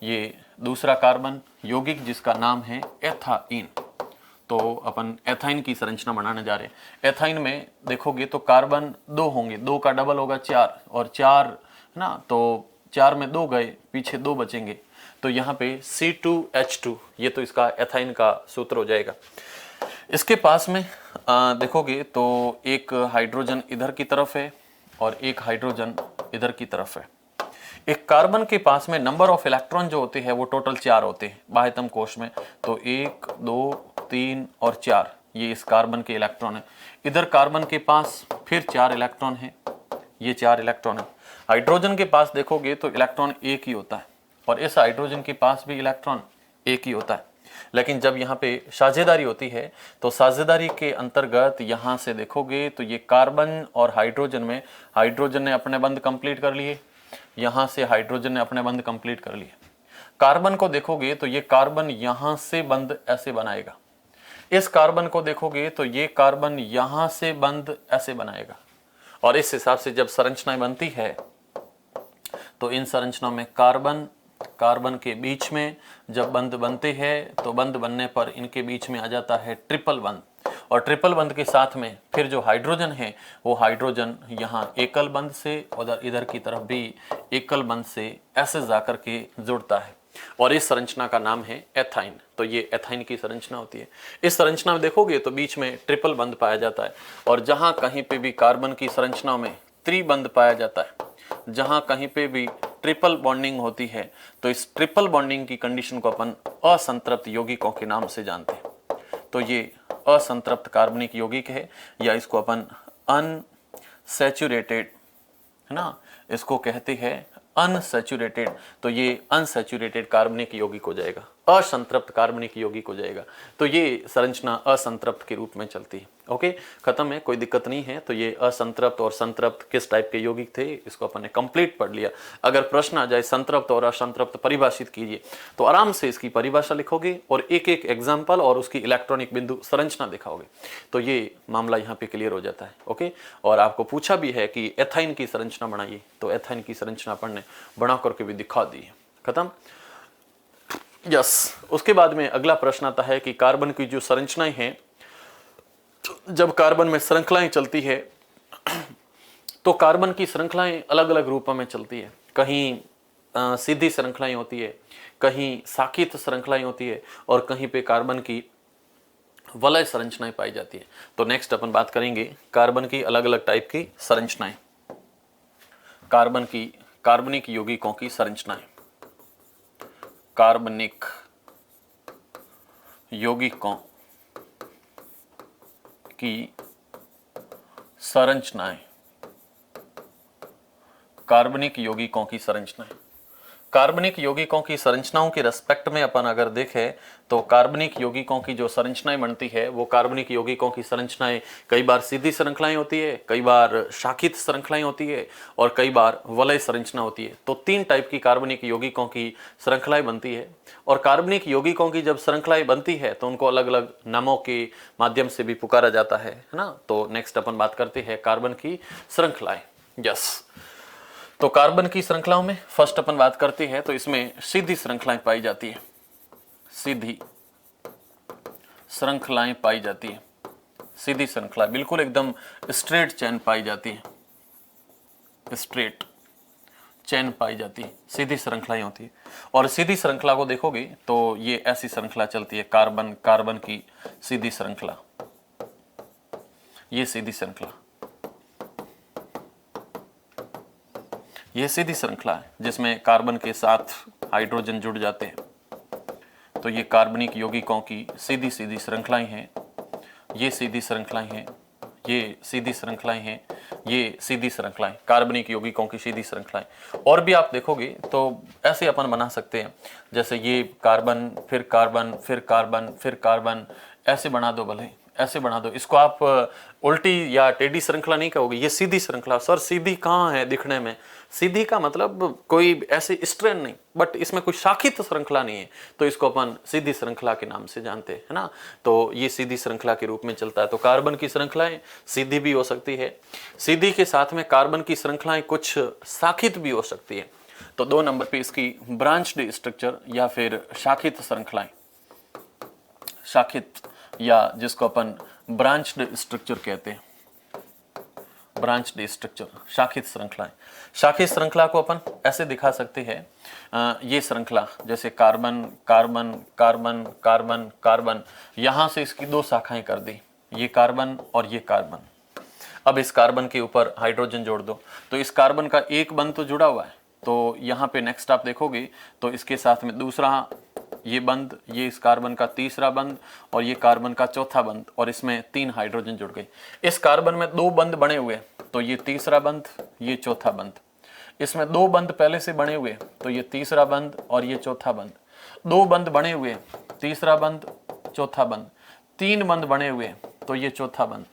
ये दूसरा कार्बन यौगिक जिसका नाम है एथाइन। तो अपन एथाइन की संरचना बनाने जा रहे हैं। एथाइन में देखोगे तो कार्बन 2 होंगे, 2 का डबल होगा 4 और 4 है ना, तो 4 में 2 गए, पीछे 2 बचेंगे। तो यहाँ पे C2H2 ये तो इसका एथाइन का सूत्र हो जाएगा। इसके पास में देखोगे तो एक हाइड्रोजन इधर की तरफ है और एक हाइड्रोजन इधर की तरफ है। एक कार्बन के पास में नंबर ऑफ इलेक्ट्रॉन जो होते हैं वो टोटल 4 होते हैं बाह्यतम कोश में। तो 1 2 3 और 4 ये इस कार्बन के इलेक्ट्रॉन है। इधर कार्बन के पास फिर 4 इलेक्ट्रॉन है, ये 4 इलेक्ट्रॉन है। हाइड्रोजन के पास देखोगे तो इलेक्ट्रॉन एक ही होता है और इस हाइड्रोजन के पास भी इलेक्ट्रॉन एक ही होता है। लेकिन जब यहाँ पे साझेदारी होती है तो साझेदारी के अंतर्गत यहाँ से देखोगे तो ये कार्बन और हाइड्रोजन में हाइड्रोजन ने अपने बंध कंप्लीट कर लिए, यहाँ से हाइड्रोजन ने अपने बंध कंप्लीट कर लिए। कार्बन को देखोगे तो ये कार्बन यहाँ से बंध ऐसे बनाएगा। इस कार्बन को देखोगे तो ये कार्बन यहाँ से बंध ऐसे बनाएगा। और इस हिसाब से जब संरचनाएं बनती है तो इन संरचनाओं में कार्बन कार्बन के बीच में जब बंध बनते हैं तो बंध बनने पर इनके बीच में आ जाता है ट्रिपल बंध। और ट्रिपल बंध के साथ में फिर जो हाइड्रोजन है वो हाइड्रोजन यहाँ एकल बंध से उधर इधर की तरफ भी एकल बंध से ऐसे जाकर के जुड़ता है और इस संरचना का नाम है एथाइन। तो ये एथाइन की संरचना होती है। इस संरचना में देखोगे तो बीच में ट्रिपल बंध पाया जाता है और जहां कहीं पे भी कार्बन की संरचना में त्रिबंध पाया जाता है, जहां कहीं पे भी ट्रिपल बॉन्डिंग होती है तो इस ट्रिपल बॉन्डिंग की कंडीशन को अपन असंतृप्त यौगिकों के नाम से जानते हैं। तो ये असंतृप्त कार्बनिक यौगिक है या इसको अपन अनसैचुरेटेड है ना, इसको कहते हैं अनसैचुरेटेड। तो ये अनसैचुरेटेड कार्बनिक यौगिक हो जाएगा, असंतृप्त कार्बनिक यौगिक हो जाएगा। तो ये संरचना असंतृप्त के रूप में चलती है। ओके, खत्म है, कोई दिक्कत नहीं है। तो ये असंतृप्त और संतृप्त किस टाइप के यौगिक थे इसको अपन ने कंप्लीट पढ़ लिया। अगर प्रश्न आ जाए संतृप्त और असंतृप्त परिभाषित कीजिए तो आराम से इसकी परिभाषा लिखोगे और एक एक एग्जाम्पल और उसकी इलेक्ट्रॉनिक बिंदु संरचना दिखाओगे तो ये मामला यहाँ पे क्लियर हो जाता है। ओके, और आपको पूछा भी है कि एथाइन की संरचना बनाइए तो एथाइन की संरचना अपन ने बना करके भी दिखा दी है। खत्म। यस, उसके बाद में अगला प्रश्न आता है कि कार्बन की जो संरचनाएं हैं, जब कार्बन में श्रृंखलाएं चलती है तो कार्बन की श्रृंखलाएं अलग अलग रूपों में चलती है। कहीं सीधी श्रृंखलाएं होती है, कहीं साखित श्रृंखलाएं होती है और कहीं पे कार्बन की वलय संरचनाएं पाई जाती है। तो नेक्स्ट अपन बात करेंगे कार्बन की अलग अलग टाइप की संरचनाएं, कार्बन की कार्बनिक यौगिकों की संरचनाएं, कार्बनिक यौगिकों की संरचनाएं, कार्बनिक यौगिकों की संरचनाएं। कार्बनिक यौगिकों की संरचनाओं के रेस्पेक्ट में अपन अगर देखें तो कार्बनिक यौगिकों की जो संरचनाएं बनती है वो कार्बनिक यौगिकों की संरचनाएं कई बार सीधी श्रृंखलाएं होती है, कई बार शाखित श्रृंखलाएं होती है और कई बार वलय संरचना होती है। तो 3 टाइप की कार्बनिक यौगिकों की श्रृंखलाएं बनती है और कार्बनिक यौगिकों की जब श्रृंखलाएं बनती है तो उनको अलग अलग नामों के माध्यम से भी पुकारा जाता है ना। तो नेक्स्ट अपन बात करते हैं कार्बन की श्रृंखलाएं। यस, तो कार्बन की श्रृंखलाओं में फर्स्ट अपन बात करते हैं तो इसमें सीधी श्रृंखलाएं पाई जाती है, सीधी श्रृंखलाएं पाई जाती है, सीधी श्रृंखला बिल्कुल एकदम स्ट्रेट चेन पाई जाती है, स्ट्रेट चेन पाई जाती है, सीधी श्रृंखलाएं होती है। और सीधी श्रृंखला को देखोगे तो ये ऐसी श्रृंखला चलती है, कार्बन कार्बन की सीधी श्रृंखला, ये सीधी श्रृंखला, ये सीधी श्रृंखला है जिसमें कार्बन के साथ हाइड्रोजन जुड़ जाते हैं। तो ये कार्बनिक यौगिकों की सीधी सीधी श्रृंखलाएं हैं, ये सीधी श्रृंखलाएं हैं, ये सीधी श्रृंखलाएं हैं, ये सीधी श्रृंखलाएं, कार्बनिक यौगिकों की सीधी श्रृंखलाएं। और भी आप देखोगे तो ऐसे अपन बना सकते हैं, जैसे ये कार्बन फिर कार्बन फिर कार्बन फिर कार्बन, ऐसे बना दो, भले ऐसे बना दो। इसको आप उल्टी या टेढ़ी श्रृंखला नहीं कहोगे, ये सीधी श्रृंखला। सर सीधी कहाँ है दिखने में? सीधी का मतलब कोई ऐसे स्ट्रेन नहीं, बट इसमें कोई शाखित श्रृंखला नहीं है, तो इसको अपन सीधी श्रृंखला के नाम से जानते हैं, है ना। तो ये सीधी श्रृंखला के रूप में चलता है। तो कार्बन की श्रृंखलाएं सीधी भी हो सकती है, सीधी के साथ में कार्बन की श्रृंखलाएं कुछ शाखित भी हो सकती है। तो 2 नंबर पे इसकी ब्रांच्ड स्ट्रक्चर या फिर शाखित श्रृंखलाएं, शाखित या जिसको अपन ब्रांच्ड स्ट्रक्चर कहते हैं, ब्रांच्ड स्ट्रक्चर, शाखित श्रृंखलाएं। शाखित श्रृंखला को अपन ऐसे दिखा सकते हैं, ये श्रृंखला जैसे carbon carbon carbon carbon carbon, यहां से इसकी 2 शाखाएं कर दी, ये कार्बन और ये कार्बन। अब इस कार्बन के ऊपर हाइड्रोजन जोड़ दो, तो इस कार्बन का एक बंध तो जुड़ा हुआ है, तो यहाँ पे नेक्स्ट आप देखोगे तो इसके साथ में दूसरा ये बंध, ये इस कार्बन का तीसरा बंध और ये कार्बन का चौथा बंध, और इसमें 3 हाइड्रोजन जुड़ गए। इस कार्बन में 2 बंध बने हुए, तो ये तीसरा बंध, ये चौथा बंध। इसमें 2 बंध पहले से बने हुए, तो ये तीसरा बंध और ये चौथा बंध। 2 बंध बने हुए, तीसरा बंध चौथा बंध। 3 बंध बने हुए, तो ये चौथा बंध।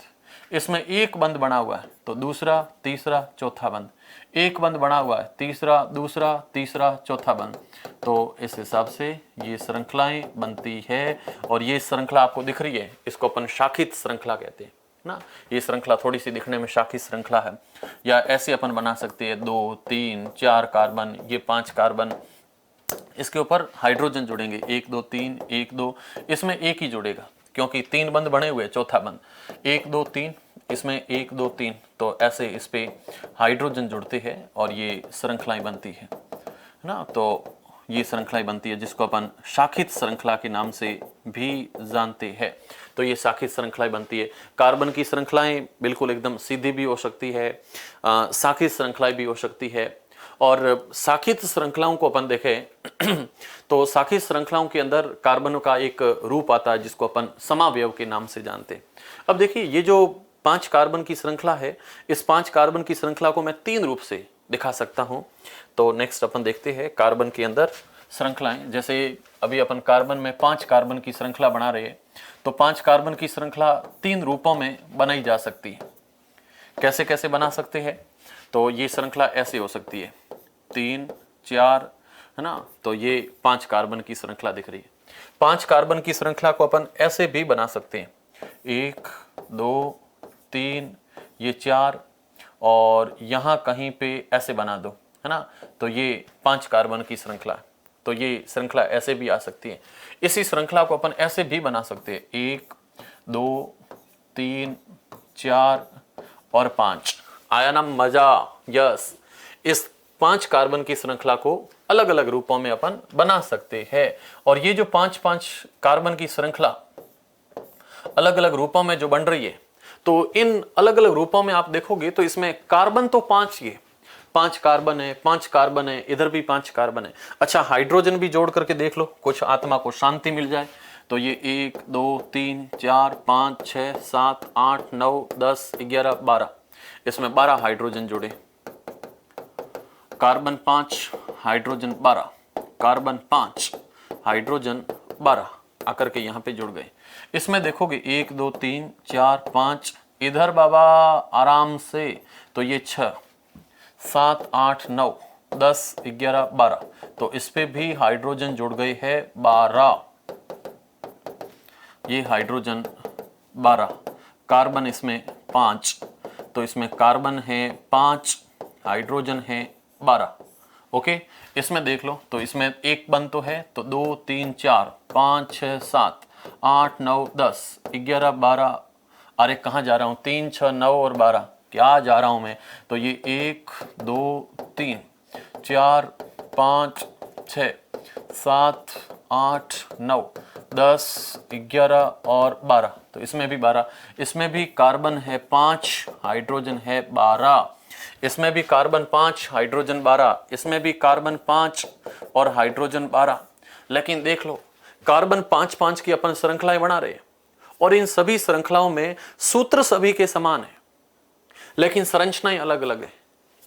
इसमें 1 बंध बना हुआ है, तो दूसरा तीसरा चौथा बंध। 1 बंध बना हुआ है, तीसरा दूसरा तीसरा चौथा बंध। तो इस हिसाब से ये श्रृंखलाएं बनती है, और ये श्रृंखला आपको दिख रही है, इसको अपन शाखित श्रृंखला कहते हैं ना। ये श्रृंखला थोड़ी सी दिखने में शाखित श्रृंखला है। या ऐसे अपन बना सकते हैं 2 3 4 कार्बन, ये 5 कार्बन, इसके ऊपर हाइड्रोजन जुड़ेंगे, 1 2 3 1 2, इसमें 1 ही जुड़ेगा क्योंकि 3 बंध बने हुए, चौथा बंध 1 2 3, इसमें 1 2 3, तो ऐसे इस पे हाइड्रोजन जुड़ते हैं और ये श्रृंखलाएं बनती है ना। तो ये श्रृंखलाएं बनती है जिसको अपन शाखित श्रृंखला के नाम से भी जानते हैं। तो ये शाखित श्रृंखलाएं बनती है। कार्बन की श्रृंखलाएं बिल्कुल एकदम सीधी भी हो सकती है, शाखित श्रृंखलाएं भी हो सकती है। और शाखित श्रृंखलाओं को अपन देखें तो शाखित श्रृंखलाओं के अंदर कार्बन का एक रूप आता है जिसको अपन समावयव के नाम से जानते हैं। अब देखिए ये जो 5 कार्बन की श्रृंखला है, इस 5 कार्बन की श्रृंखला को मैं 3 रूप से दिखा सकता हूं। तो नेक्स्ट अपन देखते हैं कार्बन के अंदर श्रृंखलाएं। जैसे अभी अपन कार्बन में 5 कार्बन की श्रृंखला बना रहे हैं, तो 5 कार्बन की श्रृंखला 3 रूपों में बनाई जा सकती है। कैसे कैसे बना सकते हैं? तो ये श्रृंखला ऐसे हो सकती है, 3 4, है ना। तो ये 5 कार्बन की श्रृंखला दिख रही है। 5 कार्बन की श्रृंखला को अपन ऐसे भी बना सकते हैं, 1 2 3, ये 4, और यहाँ कहीं पे ऐसे बना दो, है ना। तो ये 5 कार्बन की श्रृंखला, तो ये श्रृंखला ऐसे भी आ सकती है। इसी श्रृंखला को अपन ऐसे भी बना सकते हैं, 1 2 3 4 और 5। आया ना मजा? यस। इस 5 कार्बन की श्रृंखला को अलग अलग रूपों में अपन बना सकते हैं। और ये जो 5 कार्बन की श्रृंखला अलग अलग रूपों में जो बन रही है, तो इन अलग अलग रूपों में आप देखोगे तो इसमें कार्बन तो 5 ही है, 5 कार्बन है, 5 कार्बन है, इधर भी 5 कार्बन है। अच्छा हाइड्रोजन भी जोड़ करके देख लो, कुछ आत्मा को शांति मिल जाए। तो ये 1 2 3 4 5 6 7 8 9 10 11 12, इसमें 12 हाइड्रोजन जुड़े। कार्बन 5 हाइड्रोजन 12, कार्बन 5 हाइड्रोजन 12 आकर के यहाँ पे जुड़ गए। इसमें देखोगे 1 2 3 4 5, इधर बाबा आराम से, तो ये 6 7 8 9 10 11 12, तो इस पे भी हाइड्रोजन जुड़ गए हैं 12। ये हाइड्रोजन 12, कार्बन इसमें 5, तो इसमें कार्बन है 5, हाइड्रोजन है 12। ओके, इसमें देख लो तो इसमें एक बंद तो है, तो 2 3 4 5 6 7 8 9 10 11 12, अरे कहाँ जा रहा हूँ, 3 6 9 और 12, क्या जा रहा हूँ मैं। तो ये 1 2 3 4 5 6 7 8 9 10, 11 और 12, तो इसमें भी 12, इसमें भी कार्बन है 5, हाइड्रोजन है 12, इसमें भी कार्बन 5, हाइड्रोजन 12, इसमें भी कार्बन 5 और हाइड्रोजन 12। लेकिन देख लो, कार्बन 5-5 की अपन श्रृंखलाएं बना रहे हैं और इन सभी श्रृंखलाओं में सूत्र सभी के समान है, लेकिन संरचनाएं अलग अलग है।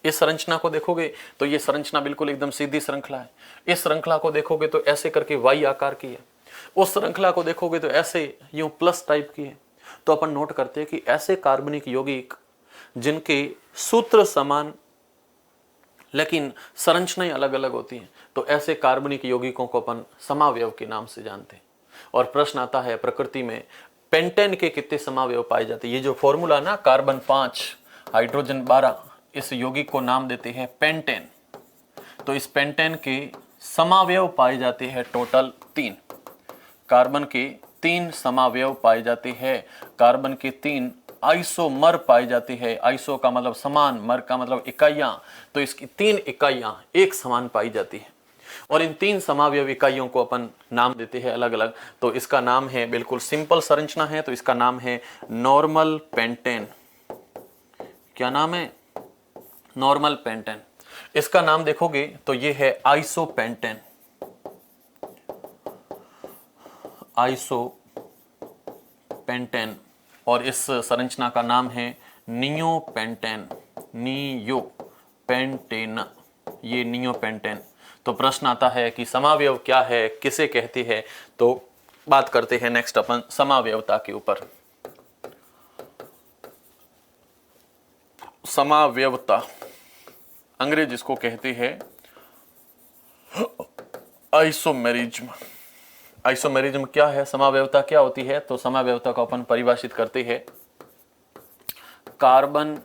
इस संरचना को देखोगे तो ये संरचना बिल्कुल एकदम सीधी श्रृंखला है। इस श्रृंखला को देखोगे तो ऐसे करके वाई आकार की है, उस श्रृंखला को देखोगे तो ऐसे यूं प्लस टाइप की है। तो अपन नोट करते हैं कि ऐसे कार्बनिक यौगिक जिनके सूत्र समान लेकिन संरचनाएं अलग अलग होती हैं, तो ऐसे कार्बनिक यौगिकों को अपन समावयव के नाम से जानते हैं। और प्रश्न आता है प्रकृति में पेंटेन के कितने समावयव पाए जाते हैं। ये जो फॉर्मूला ना, कार्बन 5 हाइड्रोजन 12, इस यौगिक को नाम देते हैं पेंटेन। तो इस पेंटेन के समावयव पाए जाते हैं टोटल 3। कार्बन के 3 समावयव पाए जाते हैं, कार्बन के 3 आइसोमर पाए जाते हैं। आइसो का मतलब समान, मर का मतलब इकाइयां, तो इसकी 3 इकाइयां एक समान पाई जाती है। और इन 3 समावयव इकाइयों को अपन नाम देते हैं अलग अलग। तो इसका नाम है, बिल्कुल सिंपल संरचना है, तो इसका नाम है नॉर्मल पेंटेन। क्या नाम है? Normal pentane. इसका नाम देखोगे तो ये है आइसोपेंटेन। आइसोपेंटेन। और इस संरचना का नाम है नियोपेंटेन। नियोपेंटेन, ये नियोपेंटेन। तो प्रश्न आता है कि समावयव क्या है, किसे कहते हैं। तो बात करते हैं नेक्स्ट अपन समावयवता के ऊपर। समावयवता अंग्रेजी इसको कहते हैं आइसोमेरिज्म। आइसोमेरिज्म क्या है, समावयवता क्या होती है? तो समावयवता को अपन परिभाषित करते हैं कार्बन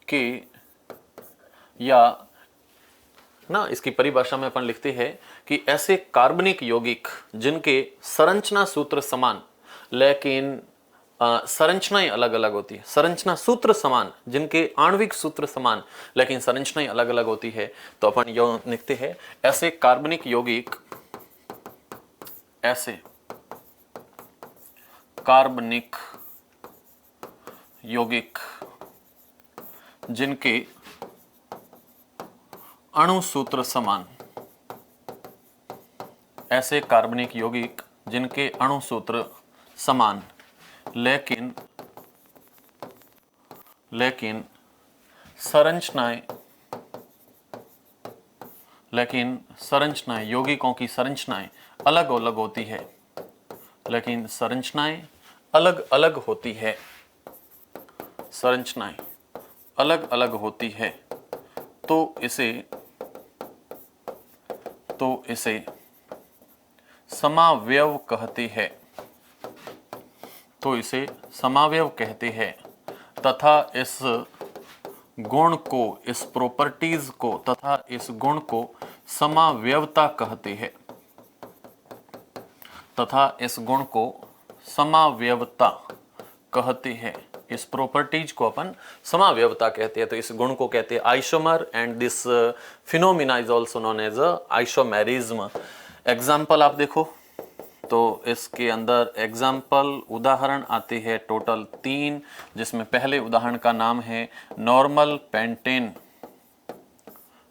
के, या ना इसकी परिभाषा में अपन लिखते हैं कि ऐसे कार्बनिक यौगिक जिनके संरचना सूत्र समान लेकिन संरचनाएं अलग अलग होती है। संरचना सूत्र समान, जिनके आणविक सूत्र समान लेकिन संरचनाएं अलग अलग होती है, तो अपन यो लिखते हैं ऐसे कार्बनिक यौगिक, ऐसे कार्बनिक यौगिक जिनके अणु सूत्र समान, ऐसे कार्बनिक यौगिक जिनके अणु सूत्र समान लेकिन संरचनाएं यौगिकों की संरचनाएं अलग अलग होती है, लेकिन संरचनाएं अलग अलग होती है, संरचनाएं अलग अलग होती है, तो इसे समावयव कहते हैं। तो इसे समावयव कहते हैं तथा इस गुण को, इस प्रॉपर्टीज को तथा इस गुण को समावयवता कहते हैं, तथा इस गुण को समावयवता कहते हैं। इस प्रॉपर्टीज को अपन समावयवता कहते हैं। तो इस गुण को कहते हैं isomer, and this phenomena is also known as isomerism. Example आप देखो तो इसके अंदर एग्जाम्पल उदाहरण आते हैं टोटल 3, जिसमें पहले उदाहरण का नाम है normal pentane.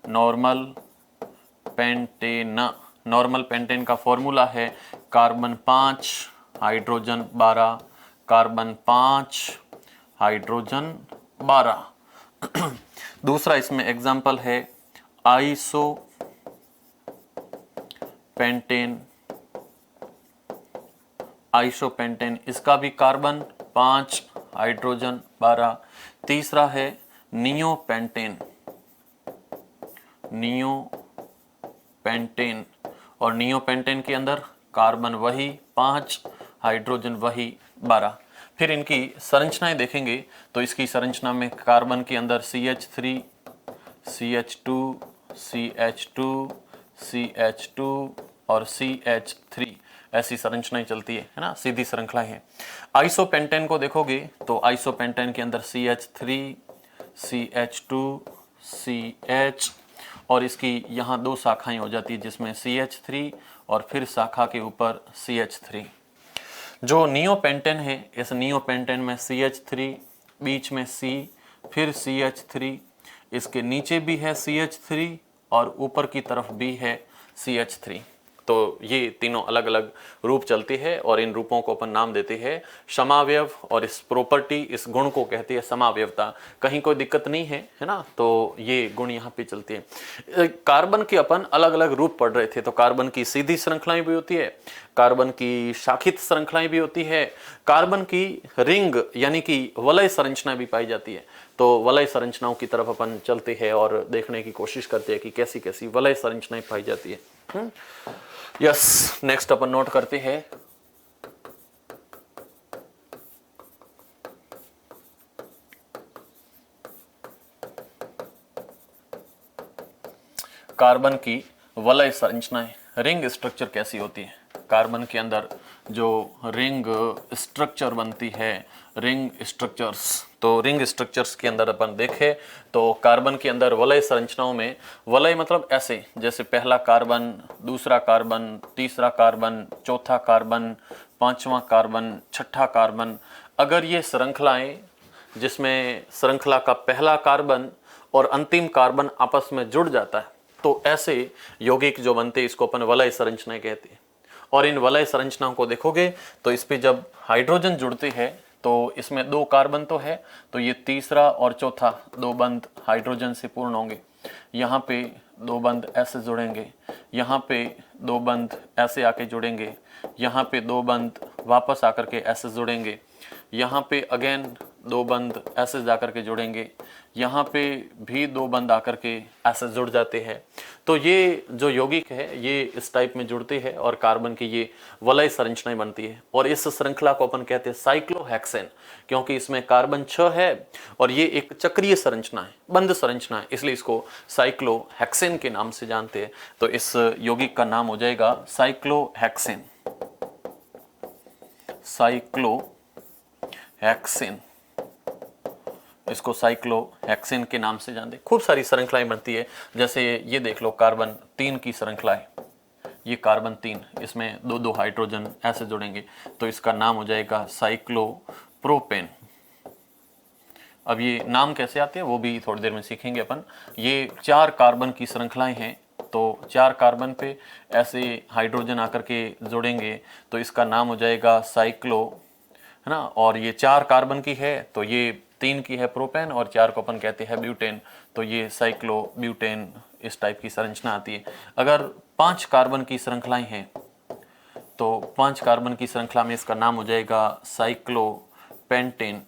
Normal pentane, normal pentane का फॉर्मूला है कार्बन 5 हाइड्रोजन 12, कार्बन 5 हाइड्रोजन 12। दूसरा इसमें एग्जाम्पल है आइसो पेंटेन। आइसोपेंटेन, इसका भी कार्बन 5 हाइड्रोजन 12। तीसरा है नियोपेंटेन। नियोपेंटेन, और नियोपेंटेन के अंदर कार्बन वही 5, हाइड्रोजन वही 12। फिर इनकी संरचनाएं देखेंगे तो इसकी संरचना में कार्बन के अंदर CH3, CH2, CH2, CH2 और CH3 ऐसी संरचनाएं चलती है ना, सीधी श्रृंखला है। आइसोपेंटेन को देखोगे तो आइसोपेंटेन के अंदर CH3, CH2, CH और इसकी यहाँ 2 शाखाएं हो जाती है जिसमें CH3 और फिर शाखा के ऊपर CH3। जो नियोपेंटेन है, इस नियोपेंटेन में CH3, बीच में C, फिर CH3, इसके नीचे भी है CH3 और ऊपर की भी भी है CH3। तो ये तीनों अलग अलग रूप चलती है और इन रूपों को अपन नाम देते हैं समावयव, और इस प्रॉपर्टी, इस गुण को कहते हैं समावयवता। कहीं कोई दिक्कत नहीं है ना, तो ये गुण यहाँ पे चलती है। कार्बन के अपन अलग अलग रूप पढ़ रहे थे, तो कार्बन की सीधी श्रृंखलाएं भी होती है, कार्बन की शाखित श्रृंखलाएं भी होती है, कार्बन की रिंग यानी कि वलय संरचना भी पाई जाती है। तो वलय संरचनाओं की तरफ अपन चलते हैं और देखने की कोशिश करते हैं कि कैसी कैसी वलय संरचनाएं पाई जाती है। यस, नेक्स्ट अपन नोट करते हैं कार्बन की वलय संरचनाएं, रिंग स्ट्रक्चर कैसी होती है। कार्बन के अंदर जो रिंग स्ट्रक्चर बनती है, रिंग स्ट्रक्चर्स, तो रिंग स्ट्रक्चर्स के अंदर अपन देखें तो कार्बन के अंदर वलय संरचनाओं में, वलय मतलब ऐसे जैसे पहला कार्बन, दूसरा कार्बन, तीसरा कार्बन, चौथा कार्बन, पांचवा कार्बन, छठा कार्बन। अगर ये श्रृंखलाएं जिसमें श्रृंखला का पहला कार्बन और अंतिम कार्बन आपस में जुड़ जाता है, तो ऐसे यौगिक जो बनते हैं इसको अपन वलय संरचनाएं कहते हैं। और इन वलय संरचनाओं को देखोगे तो इस पे जब हाइड्रोजन जुड़ते हैं तो इसमें 2 कार्बन तो है, तो ये तीसरा और चौथा 2 बंध हाइड्रोजन से पूर्ण होंगे। यहाँ पे 2 बंध ऐसे जुड़ेंगे, यहाँ पे 2 बंध ऐसे आके जुड़ेंगे, यहाँ पे 2 बंध वापस आकर के ऐसे जुड़ेंगे, यहाँ पे अगेन 2 बंध ऐसे जाकर के जुड़ेंगे, यहाँ पे भी 2 बंध आकर के ऐसे जुड़ जाते हैं। तो ये जो यौगिक है ये इस टाइप में जुड़ते हैं और कार्बन की ये वलय संरचनाएं बनती है। और इस श्रृंखला को अपन कहते हैं साइक्लोहेक्सेन, क्योंकि इसमें कार्बन 6 है और ये एक चक्रीय संरचना है, बंध संरचना है, इसलिए इसको साइक्लोहेक्सेन के नाम से जानते हैं। तो इस यौगिक का नाम हो जाएगा साइक्लोहेक्सेन, साइक्लोहेक्सेन, इसको साइक्लोहेक्सेन के नाम से जानते। खूब सारी श्रृंखलाएं बनती है, जैसे ये देख लो कार्बन 3 की श्रृंखला है, ये कार्बन 3, इसमें 2-2 हाइड्रोजन ऐसे जुड़ेंगे, तो इसका नाम हो जाएगा साइक्लोप्रोपेन। अब ये नाम कैसे आते हैं वो भी थोड़ी देर में सीखेंगे अपन। ये 4 कार्बन की श्रृंखलाएं हैं, तो 4 कार्बन पे ऐसे हाइड्रोजन आकर के जुड़ेंगे, तो इसका नाम हो जाएगा साइक्लो, है ना। और ये 4 कार्बन की है, तो ये 3 की है प्रोपेन और 4 को अपन कहते हैं ब्यूटेन, तो ये साइक्लो ब्यूटेन, इस टाइप की संरचना आती है। अगर 5 कार्बन की श्रृंखलाएं हैं तो 5 कार्बन की श्रृंखला में इसका नाम हो जाएगा साइक्लोपेंटेन,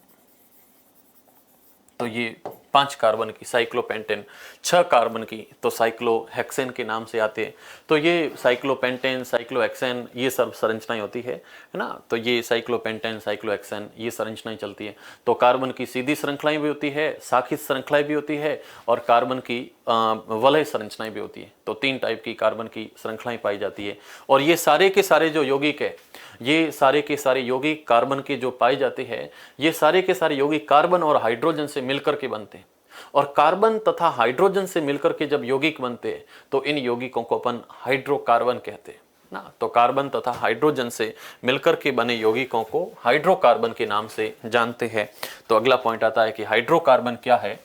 तो ये 5 कार्बन की साइक्लोपेंटेन। 6 कार्बन की तो साइक्लोहेक्सेन के नाम से आते हैं। तो ये साइक्लोपेंटेन, साइक्लोहेक्सेन, ये सब संरचनाएं होती है ना। तो ये साइक्लोपेंटेन, साइक्लोहेक्सेन, ये संरचनाएं चलती है। तो कार्बन की सीधी श्रृंखलाएं भी होती है, शाखित श्रृंखलाएं भी होती है और कार्बन की वलय संरचनाएं भी होती है। तो 3 टाइप की कार्बन की श्रृंखलाएं पाई जाती है। और ये सारे के सारे जो यौगिक है, ये सारे के सारे यौगिक कार्बन के जो पाए जाते हैं, ये सारे के सारे यौगिक कार्बन और हाइड्रोजन से मिलकर के बनते हैं। और कार्बन तथा हाइड्रोजन से मिलकर के जब यौगिक बनते हैं तो इन यौगिकों को अपन हाइड्रोकार्बन कहते हैं ना। तो कार्बन तथा हाइड्रोजन से मिलकर के बने यौगिकों को हाइड्रोकार्बन के नाम से जानते हैं। तो अगला पॉइंट आता है कि हाइड्रोकार्बन क्या है।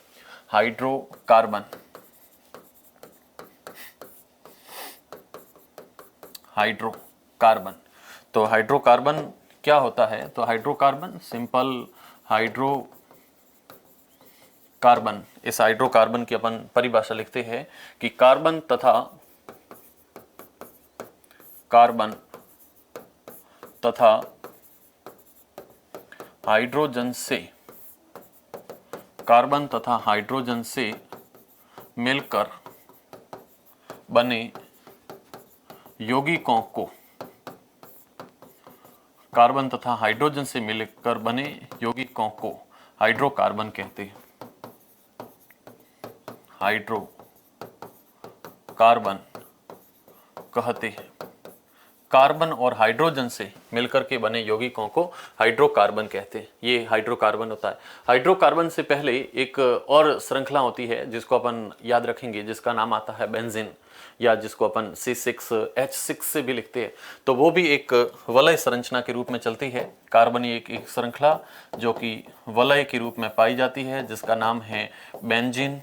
हाइड्रोकार्बन, हाइड्रोकार्बन, तो हाइड्रोकार्बन क्या होता है। तो हाइड्रोकार्बन सिंपल हाइड्रोकार्बन, इस हाइड्रोकार्बन की अपन परिभाषा लिखते हैं कि कार्बन तथा हाइड्रोजन से, कार्बन तथा हाइड्रोजन से मिलकर बने यौगिकों को, कार्बन तथा हाइड्रोजन से मिलकर बने यौगिकों को हाइड्रोकार्बन कहते हैं। हाइड्रोकार्बन कहते हैं। कार्बन और हाइड्रोजन से मिलकर के बने यौगिकों को हाइड्रोकार्बन कहते हैं। ये हाइड्रोकार्बन होता है। हाइड्रोकार्बन से पहले एक और श्रृंखला होती है जिसको अपन याद रखेंगे, जिसका नाम आता है बेंजीन, या जिसको अपन C6H6 से भी लिखते हैं। तो वो भी एक वलय संरचना के रूप में चलती है। कार्बन एक श्रृंखला जो कि वलय के रूप में पाई जाती है, जिसका नाम है बेंजीन।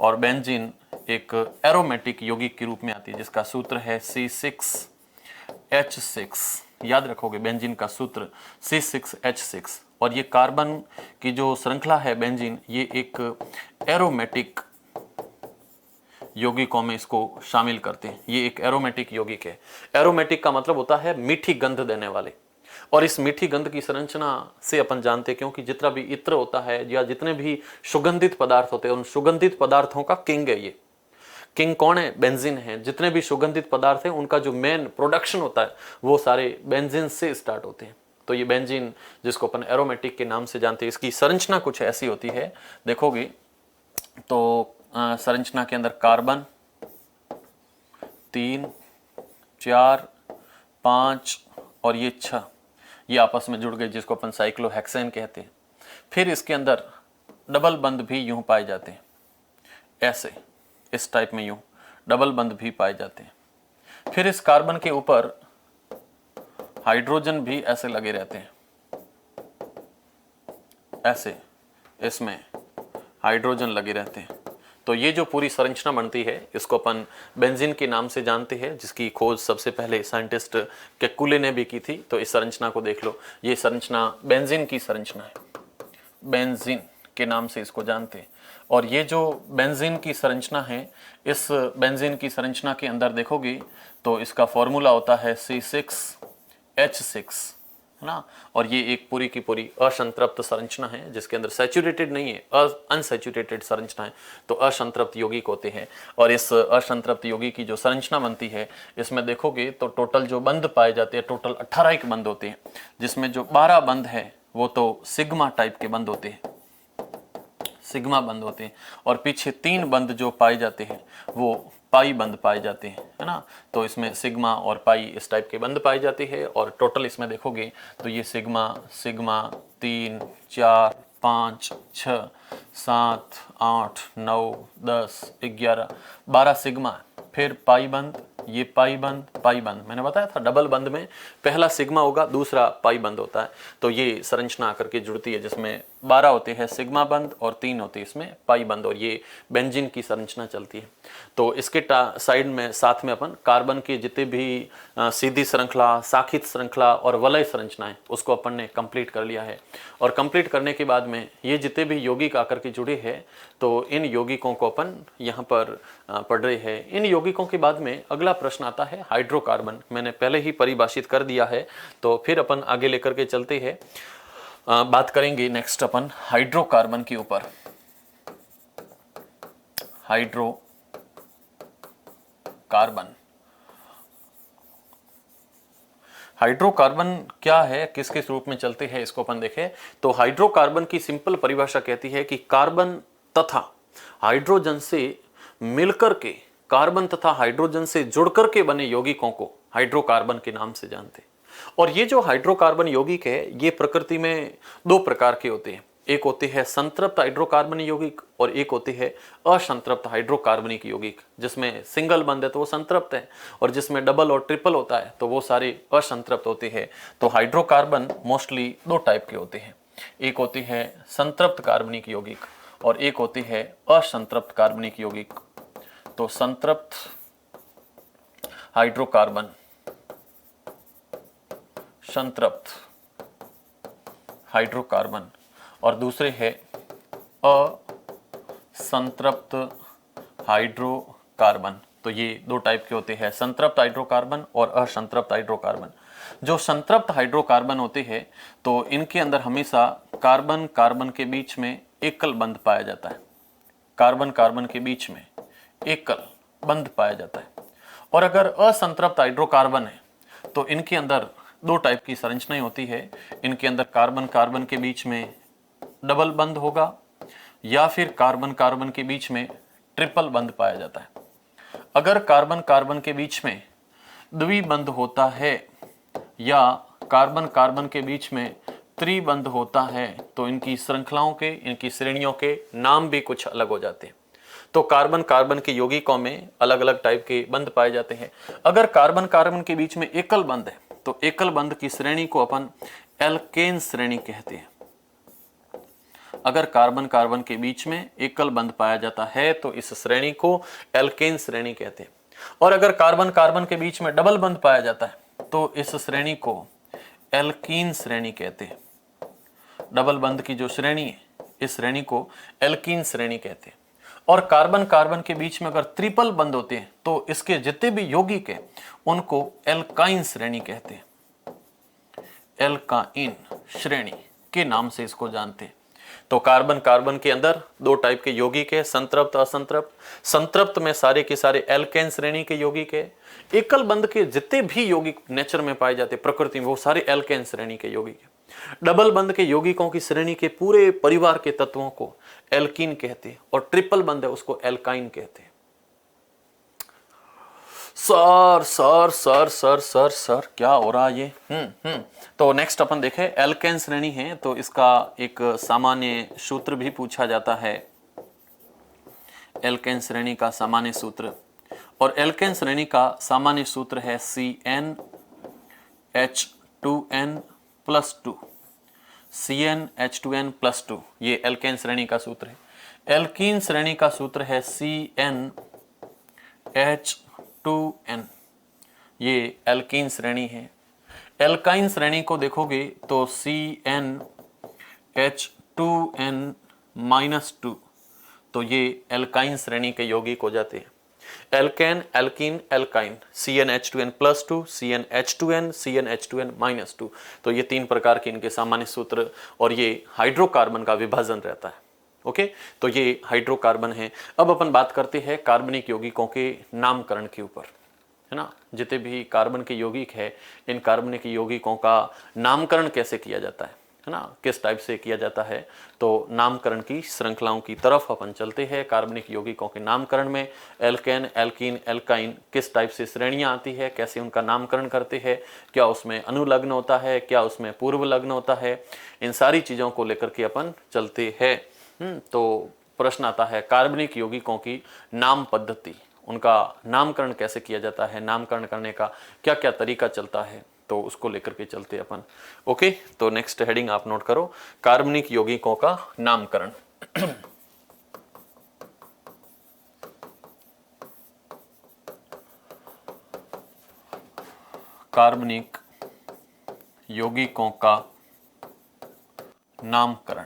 और बेंजीन एक एरोमेटिक यौगिक के रूप में आती है जिसका सूत्र है C6H6। याद रखोगे बेंजीन का सूत्र C6H6। और ये कार्बन की जो श्रृंखला है बेंजीन, ये एक एरोमेटिक यौगिकों में इसको शामिल करते हैं। ये एक एरोमेटिक यौगिक है। एरोमेटिक का मतलब होता है मीठी गंध देने वाले। और इस मीठी गंध की संरचना से अपन जानते हैं, क्योंकि जितना भी इत्र होता है या जितने भी सुगंधित पदार्थ होते हैं, उन सुगंधित पदार्थों का किंग है ये। किंग कौन है? बेंजीन है। जितने भी सुगंधित पदार्थ हैं उनका जो मेन प्रोडक्शन होता है वो सारे बेंजीन से स्टार्ट होते हैं। तो ये बेंजीन जिसको अपन एरोमेटिक के नाम से जानते हैं, इसकी संरचना कुछ ऐसी होती है। देखोगे तो संरचना के अंदर कार्बन 3, 4, 5 और ये 6 ये आपस में जुड़ गए, जिसको अपन साइक्लोहेक्सेन कहते हैं। फिर इसके अंदर डबल बंध भी यूं पाए जाते हैं, ऐसे इस टाइप में यूं डबल बंध भी पाए जाते हैं। फिर इस कार्बन के ऊपर हाइड्रोजन भी ऐसे लगे रहते हैं, ऐसे इसमें हाइड्रोजन लगे रहते हैं। तो ये जो पूरी संरचना बनती है इसको अपन बेंजीन के नाम से जानते हैं, जिसकी खोज सबसे पहले साइंटिस्ट केकुले ने भी की थी। तो इस संरचना को देख लो, ये संरचना बेंजीन की संरचना है, बेंजीन के नाम से इसको जानते हैं। और ये जो बेंजीन की संरचना है, इस बेंजीन की संरचना के अंदर देखोगे तो इसका फॉर्मूला होता है C6H6, है ना। और ये एक पूरी की पूरी असंतृप्त संरचना है, जिसके अंदर सैचुरेटेड नहीं है, अनसैचुरेटेड संरचना है। तो असंतृप्त यौगिक होते हैं। और इस असंतृप्त यौगिक की जो संरचना बनती है, इसमें देखोगे तो टोटल जो बंध पाए जाते हैं, टोटल 18 बंध होते हैं, जिसमें जो 12 बंध है वो तो सिग्मा टाइप के बंध होते हैं, सिग्मा बंध होते हैं। और पीछे 3 बंध जो पाए जाते हैं वो पाई बंध पाए जाते हैं, है ना। तो इसमें सिग्मा और पाई इस टाइप के बंध पाए जाते हैं। और टोटल इसमें देखोगे तो ये सिग्मा 3, 4, 5, 6, 7, 8, 9, 10, 11, 12 सिग्मा। फिर पाई बंध, ये पाई बंध मैंने बताया था डबल बंध में पहला सिग्मा होगा, दूसरा पाई बंध होता है। तो ये संरचना आकर के जुड़ती है, जिसमें 12 होते हैं सिग्मा बंध और 3 होते हैं इसमें पाई बंध। और ये बेंजीन की संरचना चलती है। तो इसके साइड में साथ में अपन कार्बन के जितने भी सीधी श्रृंखला, शाखित श्रृंखला और वलय संरचनाएं, उसको अपन ने कंप्लीट कर लिया है। और कंप्लीट करने के बाद में ये जितने भी यौगिक आकर के जुड़े हैं, तो इन यौगिकों को अपन यहाँ पर पढ़ रहे हैं। इन यौगिकों के बाद में अगला प्रश्न आता है हाइड्रोकार्बन। मैंने पहले ही परिभाषित कर दिया है, तो फिर अपन आगे लेकर के चलते हैं। बात करेंगे नेक्स्ट अपन हाइड्रोकार्बन के ऊपर। हाइड्रोकार्बन क्या है, किस किस रूप में चलते हैं, इसको अपन देखें। तो हाइड्रोकार्बन की सिंपल परिभाषा कहती है कि कार्बन तथा हाइड्रोजन से मिलकर के, कार्बन तथा हाइड्रोजन से जुड़कर के बने यौगिकों को हाइड्रोकार्बन के नाम से जानते हैं। और ये जो हाइड्रोकार्बन यौगिक है, ये प्रकृति में 2 प्रकार के होते हैं। एक होते हैं संतृप्त हाइड्रोकार्बन यौगिक और एक होते हैं असंतृप्त हाइड्रोकार्बनिक यौगिक। जिसमें सिंगल बंध है तो वो संतृप्त है, और जिसमें डबल और ट्रिपल होता है तो वो सारे असंतृप्त होते हैं। तो हाइड्रोकार्बन मोस्टली 2 टाइप के होते हैं। एक होते हैं संतृप्त कार्बनिक यौगिक और एक होते हैं असंतृप्त कार्बनिक यौगिक। तो संतृप्त हाइड्रोकार्बन, संतृप्त हाइड्रोकार्बन, और दूसरे है असंतृप्त हाइड्रोकार्बन। तो ये 2 टाइप के होते हैं, संतृप्त हाइड्रोकार्बन और असंतृप्त हाइड्रोकार्बन। जो संतृप्त हाइड्रोकार्बन होते हैं तो इनके अंदर हमेशा कार्बन कार्बन के बीच में एकल बंध पाया जाता है, कार्बन कार्बन के बीच में एकल बंध पाया जाता है। और अगर असंतृप्त हाइड्रोकार्बन है तो इनके अंदर 2 टाइप की संरचनाएं होती है। इनके अंदर कार्बन कार्बन के बीच में डबल बंध होगा या फिर कार्बन कार्बन के बीच में ट्रिपल बंध पाया जाता है। अगर कार्बन कार्बन के बीच में द्विबंध होता है या कार्बन कार्बन के बीच में त्रिबंध होता है तो इनकी श्रृंखलाओं के, इनकी श्रेणियों के नाम भी कुछ अलग हो जाते हैं। तो कार्बन कार्बन के यौगिकों में अलग अलग टाइप के बंध पाए जाते हैं। अगर कार्बन कार्बन के बीच में एकल बंध है तो एकल बंध की श्रेणी को अपन एल्केन श्रेणी कहते हैं। अगर कार्बन कार्बन के बीच में एकल बंध पाया जाता है तो इस श्रेणी को एल्केन श्रेणी कहते हैं। और अगर कार्बन कार्बन के बीच में डबल बंध पाया जाता है तो इस श्रेणी को एल्कीन श्रेणी कहते हैं। डबल बंध की जो श्रेणी है इस श्रेणी को एल्कीन श्रेणी कहते हैं। और कार्बन कार्बन के बीच में अगर ट्रिपल बंध होते हैं तो इसके जितने भी यौगिक है उनको एल्काइन श्रेणी कहते हैं। एल्काइन श्रेणी के नाम से इसको जानते हैं। तो कार्बन कार्बन के अंदर दो टाइप के यौगिक है, संतृप्त असंतृप्त। संतृप्त में सारे के सारे एल्केन श्रेणी के यौगिक है। एकल बंध के जितने भी यौगिक नेचर में पाए जाते प्रकृति में वो सारे एल्केन श्रेणी के यौगिक है। डबल बंध के यौगिकों की श्रेणी के पूरे परिवार के तत्वों को एल्कीन कहते हैं और ट्रिपल बंध है उसको एल्काइन कहते हैं। Sir sir sir sir sir sir क्या हो रहा है ये? तो नेक्स्ट अपन देखें, एल्केन श्रेणी है तो इसका एक सामान्य सूत्र भी पूछा जाता है। एल्केन श्रेणी का सामान्य सूत्र, और एल्केन श्रेणी का सामान्य सूत्र है CnH2n+2। CnH2n+2 ये एल्केन श्रेणी का सूत्र है। एल्कीन श्रेणी का सूत्र है CnH2n, ये एल्कीन श्रेणी है। एल्काइन श्रेणी को देखोगे तो CnH2n-2, तो ये एल्काइन श्रेणी के यौगिक हो जाते हैं। Alkene, alkene, alkyne, CnH2n+2, CnH2n, CnH2n-2, तो ये तीन प्रकार के इनके सामान्य सूत्र और ये हाइड्रोकार्बन का विभाजन रहता है। ओके, तो ये हाइड्रोकार्बन है। अब अपन बात करते हैं कार्बनिक यौगिकों के नामकरण के ऊपर, है ना। जितने भी कार्बन के यौगिक है इन कार्बनिक यौगिकों का नामकरण कैसे किया जाता है ना, किस टाइप से किया जाता है। तो नामकरण की श्रृंखलाओं की तरफ अपन चलते हैं। कार्बनिक यौगिकों के नामकरण में एल्केन, एल्कीन, एल्काइन किस टाइप से श्रेणियां आती है, कैसे उनका नामकरण करते हैं, क्या उसमें अनुलग्न होता है, क्या उसमें पूर्व लग्न होता है, इन सारी चीज़ों को लेकर के अपन चलते हैं। तो प्रश्न आता है कार्बनिक यौगिकों की नाम पद्धति, उनका नामकरण कैसे किया जाता है, नामकरण करने का क्या क्या तरीका चलता है, तो उसको लेकर के चलते अपन। ओके, तो नेक्स्ट हेडिंग आप नोट करो, कार्बनिक यौगिकों का नामकरण। कार्बनिक यौगिकों का नामकरण।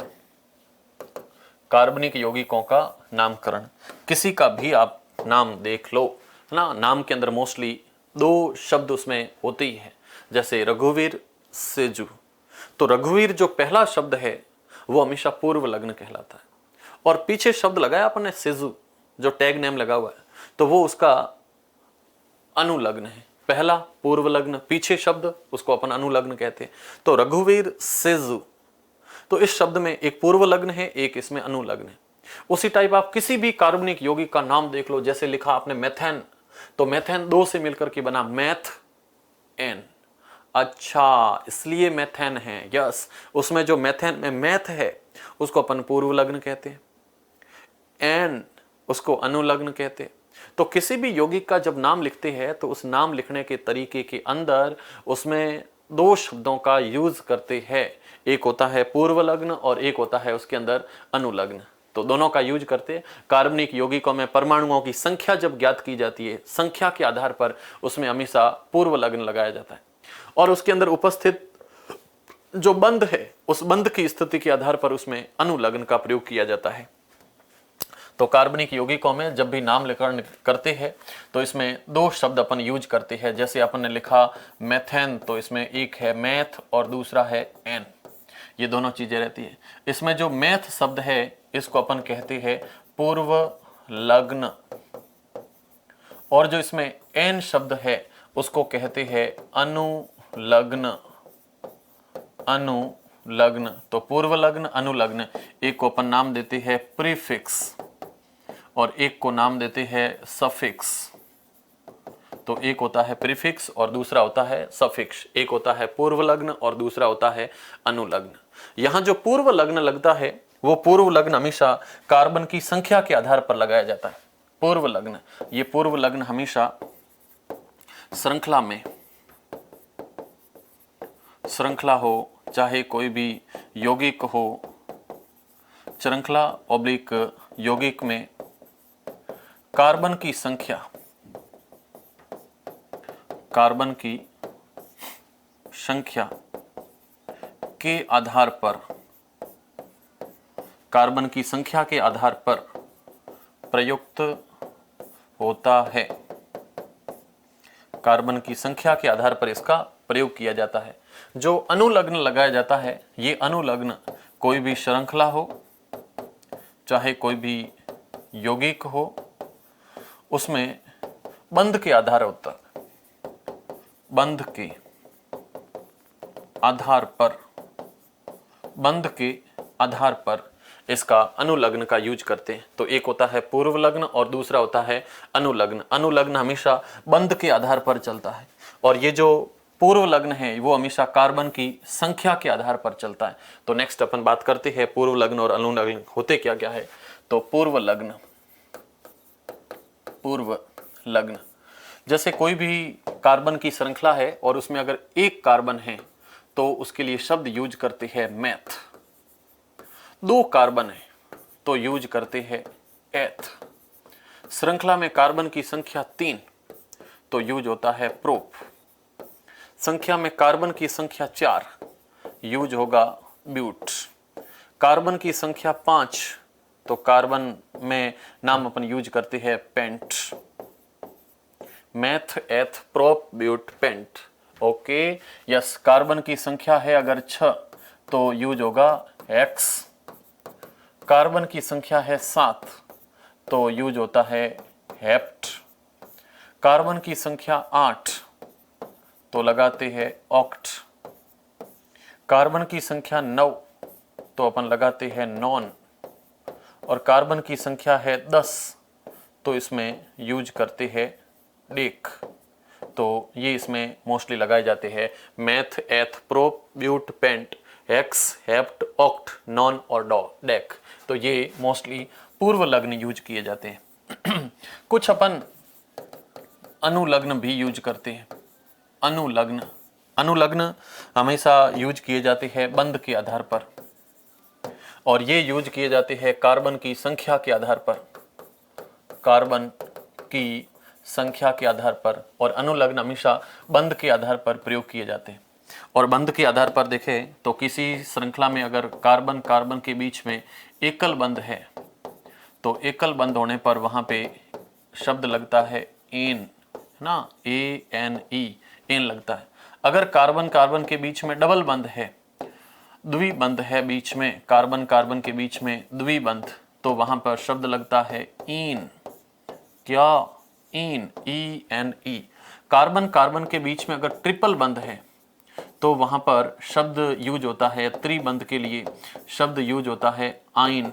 कार्बनिक यौगिकों का नामकरण, किसी का भी आप नाम देख लो ना, नाम के अंदर मोस्टली दो शब्द उसमें होते ही है, जैसे रघुवीर, सेजु। तो रघुवीर जो पहला शब्द है वो हमेशा पूर्व लग्न कहलाता है, और पीछे शब्द लगाया अपने सेजु जो टैग नेम लगा हुआ है तो वो उसका अनुलग्न है। पहला पूर्व लग्न, पीछे शब्द उसको अपन अनुलग्न कहते हैं। तो रघुवीर सेजु, तो इस शब्द में एक पूर्व लग्न है, एक इसमें अनुलग्न है। उसी टाइप आप किसी भी कार्बनिक यौगिक का नाम देख लो, जैसे लिखा आपने मेथेन, तो मेथेन दो से मिलकर के बना मैथ एन। अच्छा, इसलिए मेथेन है, यस। उसमें जो मेथेन में मैथ है उसको अपन पूर्व लग्न कहते हैं, एन उसको अनुलग्न कहते हैं। तो किसी भी यौगिक का जब नाम लिखते हैं तो उस नाम लिखने के तरीके के अंदर उसमें दो शब्दों का यूज करते हैं, एक होता है पूर्व लग्न और एक होता है उसके अंदर अनुलग्न। तो दोनों का यूज करते हैं। कार्बनिक यौगिकों में परमाणुओं की संख्या जब ज्ञात की जाती है, संख्या के आधार पर उसमें हमेशा पूर्व लग्न लगाया जाता है, और उसके अंदर उपस्थित जो बंध है उस बंध की स्थिति के आधार पर उसमें अनुलग्न का प्रयोग किया जाता है। तो कार्बनिक यौगिकों में जब भी नामकरण करते हैं तो इसमें दो शब्द अपन यूज करते हैं। जैसे अपन ने लिखा मेथेन, तो इसमें एक है मैथ और दूसरा है एन, ये दोनों चीजें रहती है। इसमें जो मैथ शब्द है इसको अपन कहते हैं पूर्व लग्न, और जो इसमें एन शब्द है उसको कहते हैं अनुलग्न। अनुलग्न, तो पूर्व लग्न, अनुलग्न, एक को अपन नाम देते हैं प्रीफिक्स और एक को नाम देते हैं सफिक्स। तो एक होता है प्रीफिक्स और दूसरा होता है सफिक्स। एक होता है पूर्व लग्न और दूसरा होता है अनुलग्न। यहाँ जो पूर्व लग्न लगता है वो पूर्व लग्न हमेशा कार्बन की संख्या के आधार पर लगाया जाता है। पूर्व लग्न, ये पूर्व लग्न हमेशा श्रृंखला हो, चाहे कोई भी यौगिक हो, श्रृंखला ऑब्लिक यौगिक में कार्बन की संख्या के आधार पर प्रयुक्त होता है। कार्बन की संख्या के आधार पर इसका प्रयोग किया जाता है। जो अनुलग्न लगाया जाता है, ये अनुलग्न कोई भी श्रृंखला हो, चाहे कोई भी यौगिक हो, उसमें बंध के आधार पर इसका अनुलग्न का यूज करते हैं। तो एक होता है पूर्व लग्न और दूसरा होता है अनुलग्न। अनुलग्न हमेशा बंध के आधार पर चलता है और ये जो पूर्व लग्न है वो हमेशा कार्बन की संख्या के आधार पर चलता है। तो नेक्स्ट अपन बात करते हैं पूर्व लग्न और अनुलग्न होते क्या क्या है। तो पूर्व लग्न जैसे कोई भी कार्बन की श्रृंखला है और उसमें अगर एक कार्बन है तो उसके लिए शब्द यूज करते हैं मैथ। दो कार्बन है तो यूज करते हैं एथ। श्रृंखला में कार्बन की संख्या 3 तो यूज होता है प्रोप। संख्या में कार्बन की संख्या 4 यूज होगा ब्यूट। कार्बन की संख्या 5 तो कार्बन में नाम अपन यूज करते हैं pent. Meth, eth, prop, but, pent. Okay yes. Carbon की संख्या है अगर 6 तो यूज होगा एक्स। कार्बन की संख्या है 7 तो यूज होता है हेप्ट। कार्बन की संख्या 8 तो लगाते हैं ऑक्ट। कार्बन की संख्या 9 तो अपन लगाते हैं नॉन। और कार्बन की संख्या है 10 तो इसमें यूज करते हैं डेक। तो ये इसमें मोस्टली लगाए जाते हैं meth, eth, prop, but, pent, hex, hept, oct, non और डेक। तो ये मोस्टली पूर्व लग्न यूज किए जाते हैं। कुछ अपन अनुलग्न भी यूज करते हैं। अनुलग्न हमेशा यूज किए जाते हैं बंध के आधार पर और ये यूज किए जाते हैं कार्बन की संख्या के आधार पर। और अनुलग्न हमेशा बंध के आधार पर प्रयोग किए जाते हैं। और बंध के आधार पर देखें तो किसी श्रृंखला में अगर कार्बन के बीच में एकल बंध है तो एकल बंध होने पर वहां पे शब्द लगता है एन, ना, ANE, एन लगता है। अगर कार्बन के बीच में डबल बंध है, द्विबंध है बीच में, कार्बन के बीच में द्विबंध, तो वहां पर शब्द लगता है इन। क्या? इन, ENE। कार्बन के बीच में अगर ट्रिपल बंध है तो वहां पर शब्द यूज होता है त्रिबंध के लिए, शब्द यूज होता है आइन।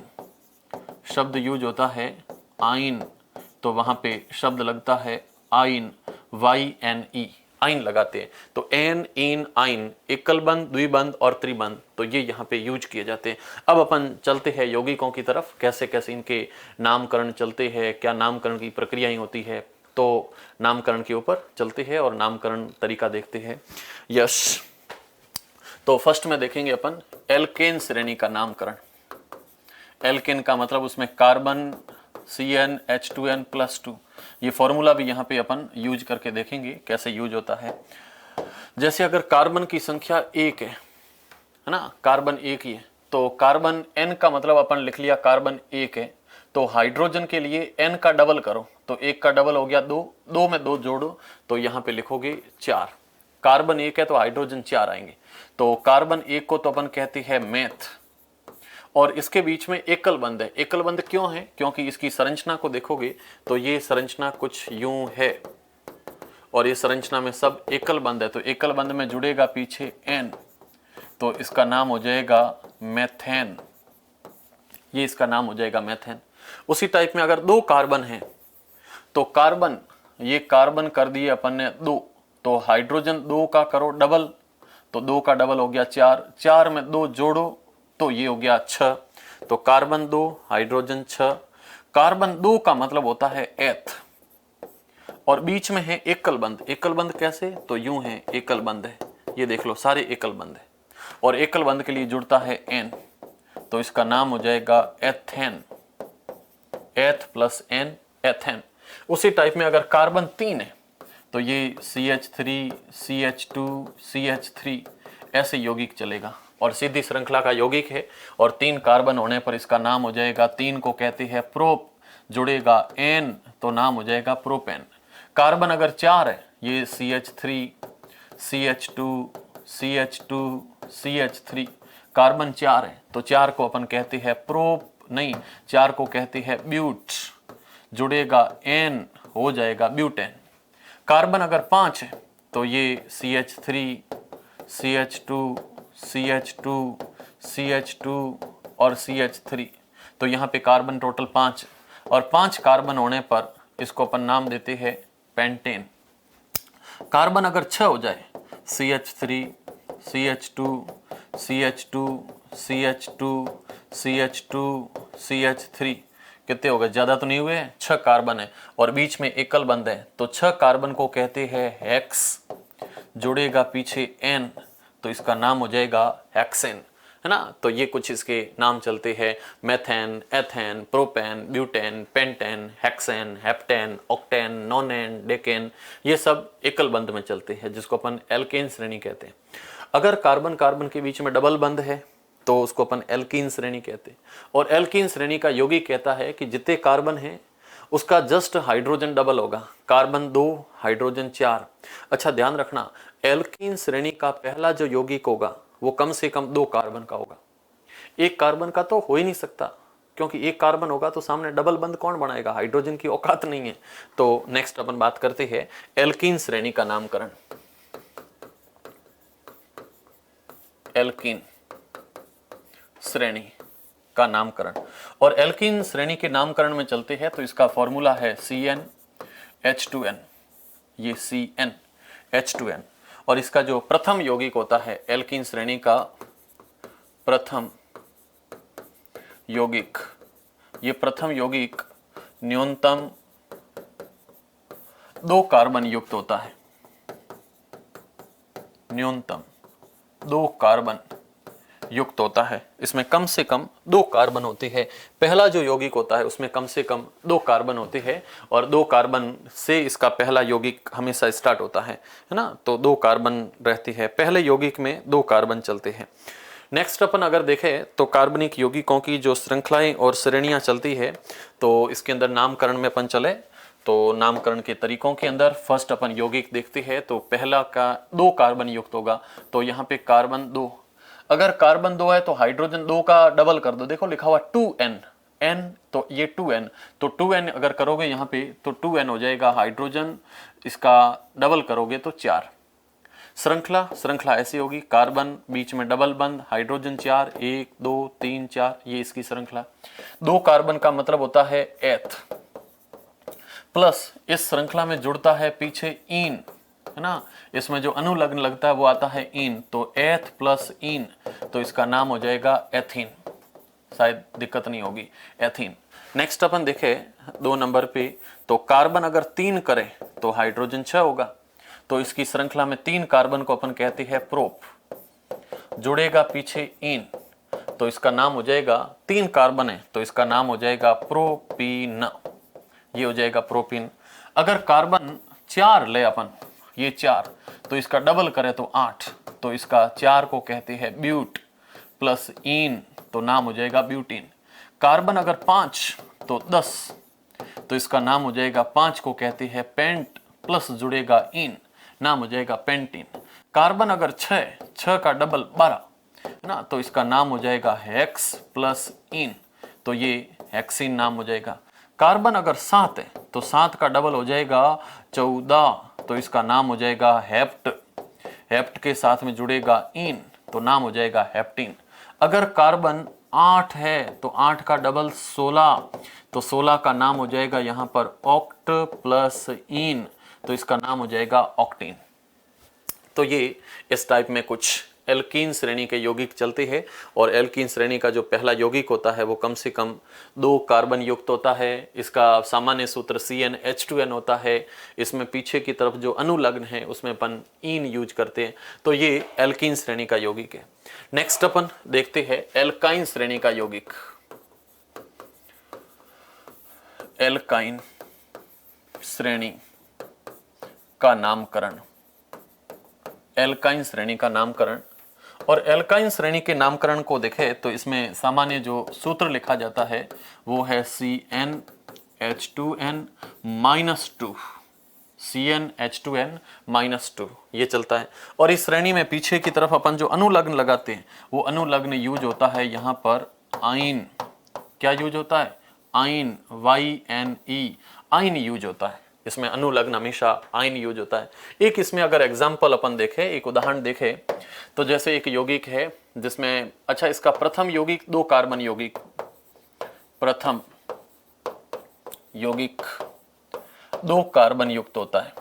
तो वहां पे शब्द लगता है आइन, YNE, आइन लगाते हैं। तो एन, इन, आइन, एकल बंध, द्विबंध और त्रिबंध, तो ये यहाँ पे यूज किए जाते हैं। अब अपन चलते हैं यौगिकों की तरफ, कैसे कैसे इनके नामकरण चलते हैं, क्या नामकरण की प्रक्रियाएं होती है। तो नामकरण के ऊपर चलते हैं और नामकरण तरीका देखते हैं। यस, तो फर्स्ट में देखेंगे अपन एल्केन श्रेणी का नामकरण। एल्केन का मतलब उसमें कार्बन, CnH2n+2, ये फॉर्मूला भी यहाँ पे अपन यूज करके देखेंगे कैसे यूज होता है। जैसे अगर कार्बन की संख्या 1 है ना, कार्बन 1 ही है, तो कार्बन N का मतलब अपन लिख लिया कार्बन 1 है। तो हाइड्रोजन के लिए N का डबल करो तो 1 का डबल हो गया 2, 2 में 2 जोड़ो तो यहाँ पे लिखोगे 4। कार्बन 1 है तो हाइड्रोजन 4 आएंगे। तो कार्बन 1 को तो अपन कहते हैं मेथ, और इसके बीच में एकल बंध है। एकल बंध क्यों है? क्योंकि इसकी संरचना को देखोगे तो ये संरचना कुछ यूं है और ये संरचना में सब एकल बंध है। तो एकल बंध में जुड़ेगा पीछे N, तो इसका नाम हो जाएगा मेथेन। ये इसका नाम हो जाएगा मेथेन। उसी टाइप में अगर 2 कार्बन है तो कार्बन ये कार्बन कर दिए अपन ने 2, तो हाइड्रोजन 2 का करो डबल, तो 2 का डबल हो गया 4, 4 में 2 जोड़ो तो ये हो गया 6, तो कार्बन 2 हाइड्रोजन 6। कार्बन 2 का मतलब होता है एथ, और बीच में है एकल बंध। एकल बंध कैसे, तो यूं है, एकल बंध है, ये देख लो सारे एकल बंध है, और एकल बंध के लिए जुड़ता है एन, तो इसका नाम हो जाएगा एथेन, एथ प्लस एन, एथेन। उसी टाइप में अगर कार्बन 3 है तो ये CH3 CH2 CH3 ऐसे यौगिक चलेगा, और सीधी श्रृंखला का यौगिक है, और 3 कार्बन होने पर इसका नाम हो जाएगा, 3 को कहते हैं प्रोप, जुड़ेगा एन तो नाम हो जाएगा प्रोपेन। कार्बन अगर 4 है, ये CH3 CH2 CH2 CH3, carbon 4 है तो 4 को अपन कहते हैं प्रोप, नहीं 4 को कहते हैं ब्यूट, जुड़ेगा एन हो जाएगा ब्यूटेन। कार्बन अगर 5 है तो ये CH3 CH2 CH2 CH2 और CH3, तो यहाँ पे कार्बन टोटल 5, और 5 कार्बन होने पर इसको अपन नाम देते हैं पेंटेन। कार्बन अगर 6 हो जाए, CH3 CH2 CH2 CH2 CH2 CH3, कितने हो गए, ज्यादा तो नहीं हुए, 6 कार्बन है और बीच में एकल बंध है, तो 6 कार्बन को कहते हैं हेक्स, जुड़ेगा पीछे एन तो इसका नाम हो जाएगा हेक्सेन, है ना। तो ये कुछ इसके नाम चलते हैं, methane, ethane, propane, butane, pentane, hexane, heptane, octane, नोनेन, decane, ये सब एकल बंध में चलते हैं, जिसको अपन एल्केन श्रेणी कहते हैं। अगर कार्बन कार्बन के बीच में डबल बंध है तो उसको अपन एल्कीन श्रेणी कहते हैं, और एल्कीन श्रेणी का यौगिक कहता है कि जितने कार्बन है उसका जस्ट हाइड्रोजन डबल होगा, कार्बन 2 हाइड्रोजन 4। अच्छा ध्यान रखना, एल्कीन श्रेणी का पहला जो यौगिक होगा वो कम से कम 2 कार्बन का होगा, एक कार्बन का तो हो ही नहीं सकता, क्योंकि एक कार्बन होगा तो सामने डबल बंध कौन बनाएगा, हाइड्रोजन की औकात नहीं है। तो नेक्स्ट अपन बात करते हैं एल्कीन श्रेणी का नामकरण। एल्कीन श्रेणी का नामकरण, और एल्कीन श्रेणी के नामकरण में चलते हैं तो इसका फॉर्मूला है CnH2n, ये CnH2n, और इसका जो प्रथम यौगिक होता है एल्कीन श्रेणी का प्रथम यौगिक, ये प्रथम यौगिक न्यूनतम 2 कार्बन युक्त होता है, न्यूनतम 2 कार्बन युक्त होता है, इसमें कम से कम 2 कार्बन होते हैं। पहला जो यौगिक होता है उसमें कम से कम 2 कार्बन होते हैं, और 2 कार्बन से इसका पहला यौगिक हमेशा स्टार्ट होता है ना, तो 2 कार्बन रहती है, पहले यौगिक में 2 कार्बन चलते हैं। नेक्स्ट अपन अगर देखें तो कार्बनिक यौगिकों की जो श्रृंखलाएं और श्रेणियां चलती है, तो इसके अंदर नामकरण में अपन चले तो नामकरण के तरीकों के अंदर फर्स्ट अपन यौगिक देखते हैं, तो पहला का 2 कार्बन युक्त होगा, तो यहाँ पे कार्बन 2, अगर कार्बन 2 है तो हाइड्रोजन 2 का डबल कर दो, देखो लिखा हुआ 2n, n तो ये 2n, तो 2n अगर करोगे यहाँ पे तो 2n हो जाएगा हाइड्रोजन, इसका डबल करोगे तो 4। श्रृंखला ऐसी होगी, कार्बन बीच में डबल बंध, हाइड्रोजन 4, 1 2 3 4, ये इसकी श्रृंखला। 2 कार्बन का मतलब होता है एथ, प्लस इस श्रृंखला में जुड़ता है पीछे इन, है ना, इसमें जो अनुलग्न लगता है वो आता है इन, तो एथ प्लस इन, तो इसका नाम हो जाएगा एथीन, शायद दिक्कत नहीं होगी, एथीन। नेक्स्ट अपन देखे 2 नंबर पे, तो कार्बन अगर 3 करे तो हाइड्रोजन 6 होगा, तो इसकी श्रृंखला में 3 कार्बन को अपन कहते हैं प्रोप, जुड़ेगा पीछे इन, तो इसका नाम हो जाएगा, 3 कार्बन है तो इसका नाम हो जाएगा प्रोपीन, ये हो जाएगा प्रोपीन। अगर कार्बन 4 ले अपन, ये 4, तो इसका डबल करे तो 8, तो इसका 4 को कहते हैं ब्यूट, प्लस इन तो नाम हो जाएगा ब्यूटीन। कार्बन अगर 5 तो 10, तो इसका नाम हो जाएगा, 5 को कहते हैं पेंट, प्लस जुड़ेगा इन, नाम हो जाएगा पेंटीन। कार्बन अगर 6 का डबल 12, है ना, तो इसका नाम हो जाएगा हेक्स प्लस इन, तो ये हेक्सिन नाम हो जाएगा। कार्बन अगर 7 है तो 7 का डबल हो जाएगा 14, तो इसका नाम हो जाएगा हेप्ट, हेप्ट के साथ में जुड़ेगा इन तो नाम हो जाएगा हेप्टीन। अगर कार्बन 8 है तो 8 का डबल 16, तो 16 का नाम हो जाएगा यहाँ पर ऑक्ट प्लस इन, तो इसका नाम हो जाएगा ऑक्टेन। तो ये इस टाइप में कुछ एल्कीन श्रेणी के यौगिक चलते हैं। और एल्कीन श्रेणी का जो पहला यौगिक होता है वो कम से कम 2 कार्बन युक्त होता है। इसका सामान्य सूत्र CnH2n होता है। इसमें पीछे की तरफ जो अनुलग्न है उसमें अपन इन यूज करते हैं। तो ये एल्कीन श्रेणी का यौगिक है। नेक्स्ट अपन देखते हैं एल्काइन श्रेणी का यौगिक। एल्काइन श्रेणी का नामकरण, एल्काइन श्रेणी का नामकरण। और एल्काइन श्रेणी के नामकरण को देखें तो इसमें सामान्य जो सूत्र लिखा जाता है वो है CnH2n-2, CnH2n-2 ये चलता है। और इस श्रेणी में पीछे की तरफ अपन जो अनुलग्न लगाते हैं वो अनुलग्न यूज होता है यहाँ पर आइन। क्या यूज होता है? आइन, YNE, आइन यूज होता है। इसमें अनुलग्न हमेशा आइन यूज होता है। एक इसमें अगर एग्जाम्पल अपन देखें, एक उदाहरण देखें, तो जैसे एक यौगिक है जिसमें, अच्छा इसका प्रथम यौगिक 2 कार्बन यौगिक, प्रथम यौगिक 2 कार्बन युक्त होता है।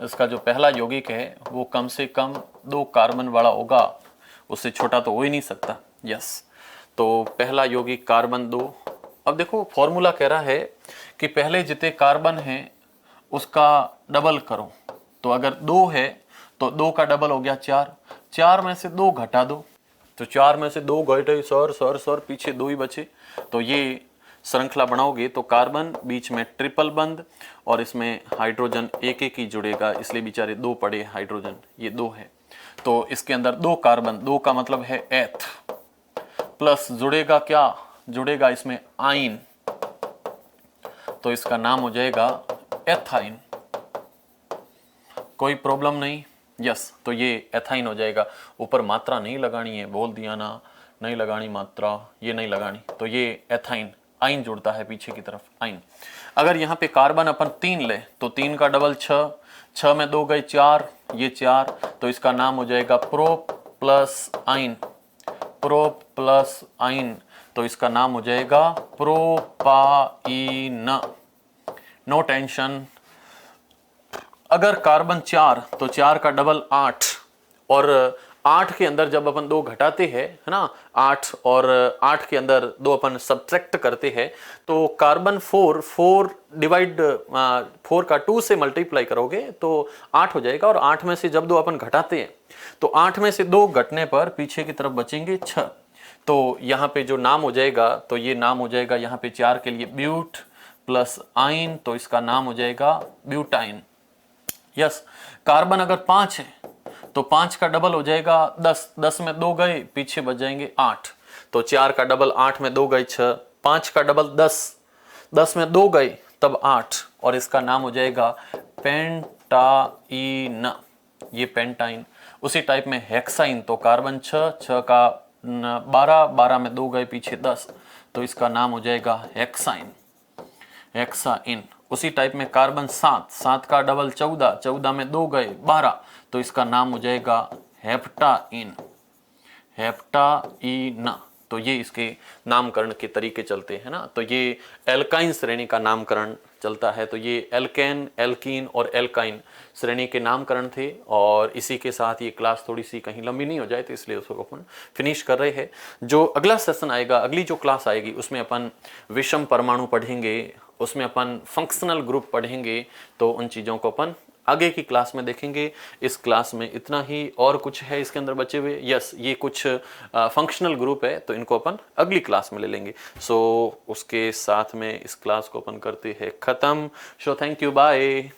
इसका जो पहला यौगिक है वो कम से कम 2 कार्बन वाला होगा, उससे छोटा तो हो ही नहीं सकता। यस, तो पहला यौगिक कार्बन 2। अब देखो फॉर्मूला कह रहा है कि पहले जितने कार्बन हैं उसका डबल करो। तो अगर 2 है तो 2 का डबल हो गया 4, 4 में से 2 घटा दो, तो 4 में से 2 घटे, सर पीछे 2 ही बचे। तो ये श्रृंखला बनाओगे तो कार्बन बीच में ट्रिपल बंद और इसमें हाइड्रोजन एक एक ही जुड़ेगा, इसलिए बेचारे 2 पड़े हाइड्रोजन, ये 2 है। तो इसके अंदर 2 कार्बन, 2 का मतलब है एथ, प्लस जुड़ेगा क्या? जुड़ेगा इसमें आइन, तो इसका नाम हो जाएगा एथाइन। कोई प्रॉब्लम नहीं? यस, तो ये एथाइन हो जाएगा। ऊपर मात्रा नहीं लगानी है, बोल दिया ना, नहीं लगानी मात्रा, ये नहीं लगानी। तो ये एथाइन, आइन जुड़ता है पीछे की तरफ, आइन। अगर यहाँ पे कार्बन अपन 3 ले तो 3 का डबल 6, 6 में 2 गए 4, ये 4, तो इसका नाम हो जाएगा prop plus yne, prop plus yne, तो इसका नाम हो जाएगा प्रोपाइन। No tension. अगर कार्बन 4 तो 4 का डबल 8, और 8 के अंदर जब अपन 2 घटाते हैं, है ना, 8 और 8 के अंदर 2 अपन सब्ट्रैक्ट करते हैं, तो कार्बन 4 डिवाइड 4 का 2 से मल्टीप्लाई करोगे तो 8 हो जाएगा। और 8 में से जब 2 अपन घटाते हैं तो 8 में से 2 घटने पर पीछे की तरफ बचेंगे 6। तो यहाँ पे जो नाम हो जाएगा, तो ये नाम हो जाएगा यहाँ पे 4 के लिए ब्यूट प्लस आइन, तो इसका नाम हो जाएगा ब्यूटाइन। यस, कार्बन अगर 5 है तो 5 का डबल हो जाएगा 10, 10 में 2 गए पीछे बच जाएंगे 8, तो 4 का डबल 8 में 2 गए 6, 5 का डबल 10, 10 में 2 गए तब 8, और इसका नाम हो जाएगा पेंटाइन, ये पेंटाइन। उसी टाइप में हेक्साइन, तो कार्बन 6, 6 का 12, 12 में 2 गए पीछे 10, तो इसका नाम हो जाएगा हेक्साइन, हेक्साइन। उसी टाइप में कार्बन 7, 7 का डबल 14, 14 में 2 गए 12, तो इसका नाम हो जाएगा हेप्टाइन, हेप्टाइन। तो ये इसके नामकरण के तरीके चलते हैं ना। तो ये एल्काइन श्रेणी का नामकरण चलता है। तो ये एल्केन, एल्कीन और एल्काइन श्रेणी के नामकरण थे। और इसी के साथ ये क्लास थोड़ी सी कहीं लंबी नहीं हो जाए तो इसलिए उसको अपन फिनिश कर रहे हैं। जो अगला सेशन आएगा, अगली जो क्लास आएगी उसमें अपन विषम परमाणु पढ़ेंगे, उसमें अपन फंक्शनल ग्रुप पढ़ेंगे। तो उन चीज़ों को अपन आगे की क्लास में देखेंगे। इस क्लास में इतना ही, और कुछ है इसके अंदर बचे हुए? यस, ये कुछ फंक्शनल ग्रुप है तो इनको अपन अगली क्लास में ले लेंगे। सो उसके साथ में इस क्लास को अपन करते हैं ख़त्म। So thank you, bye.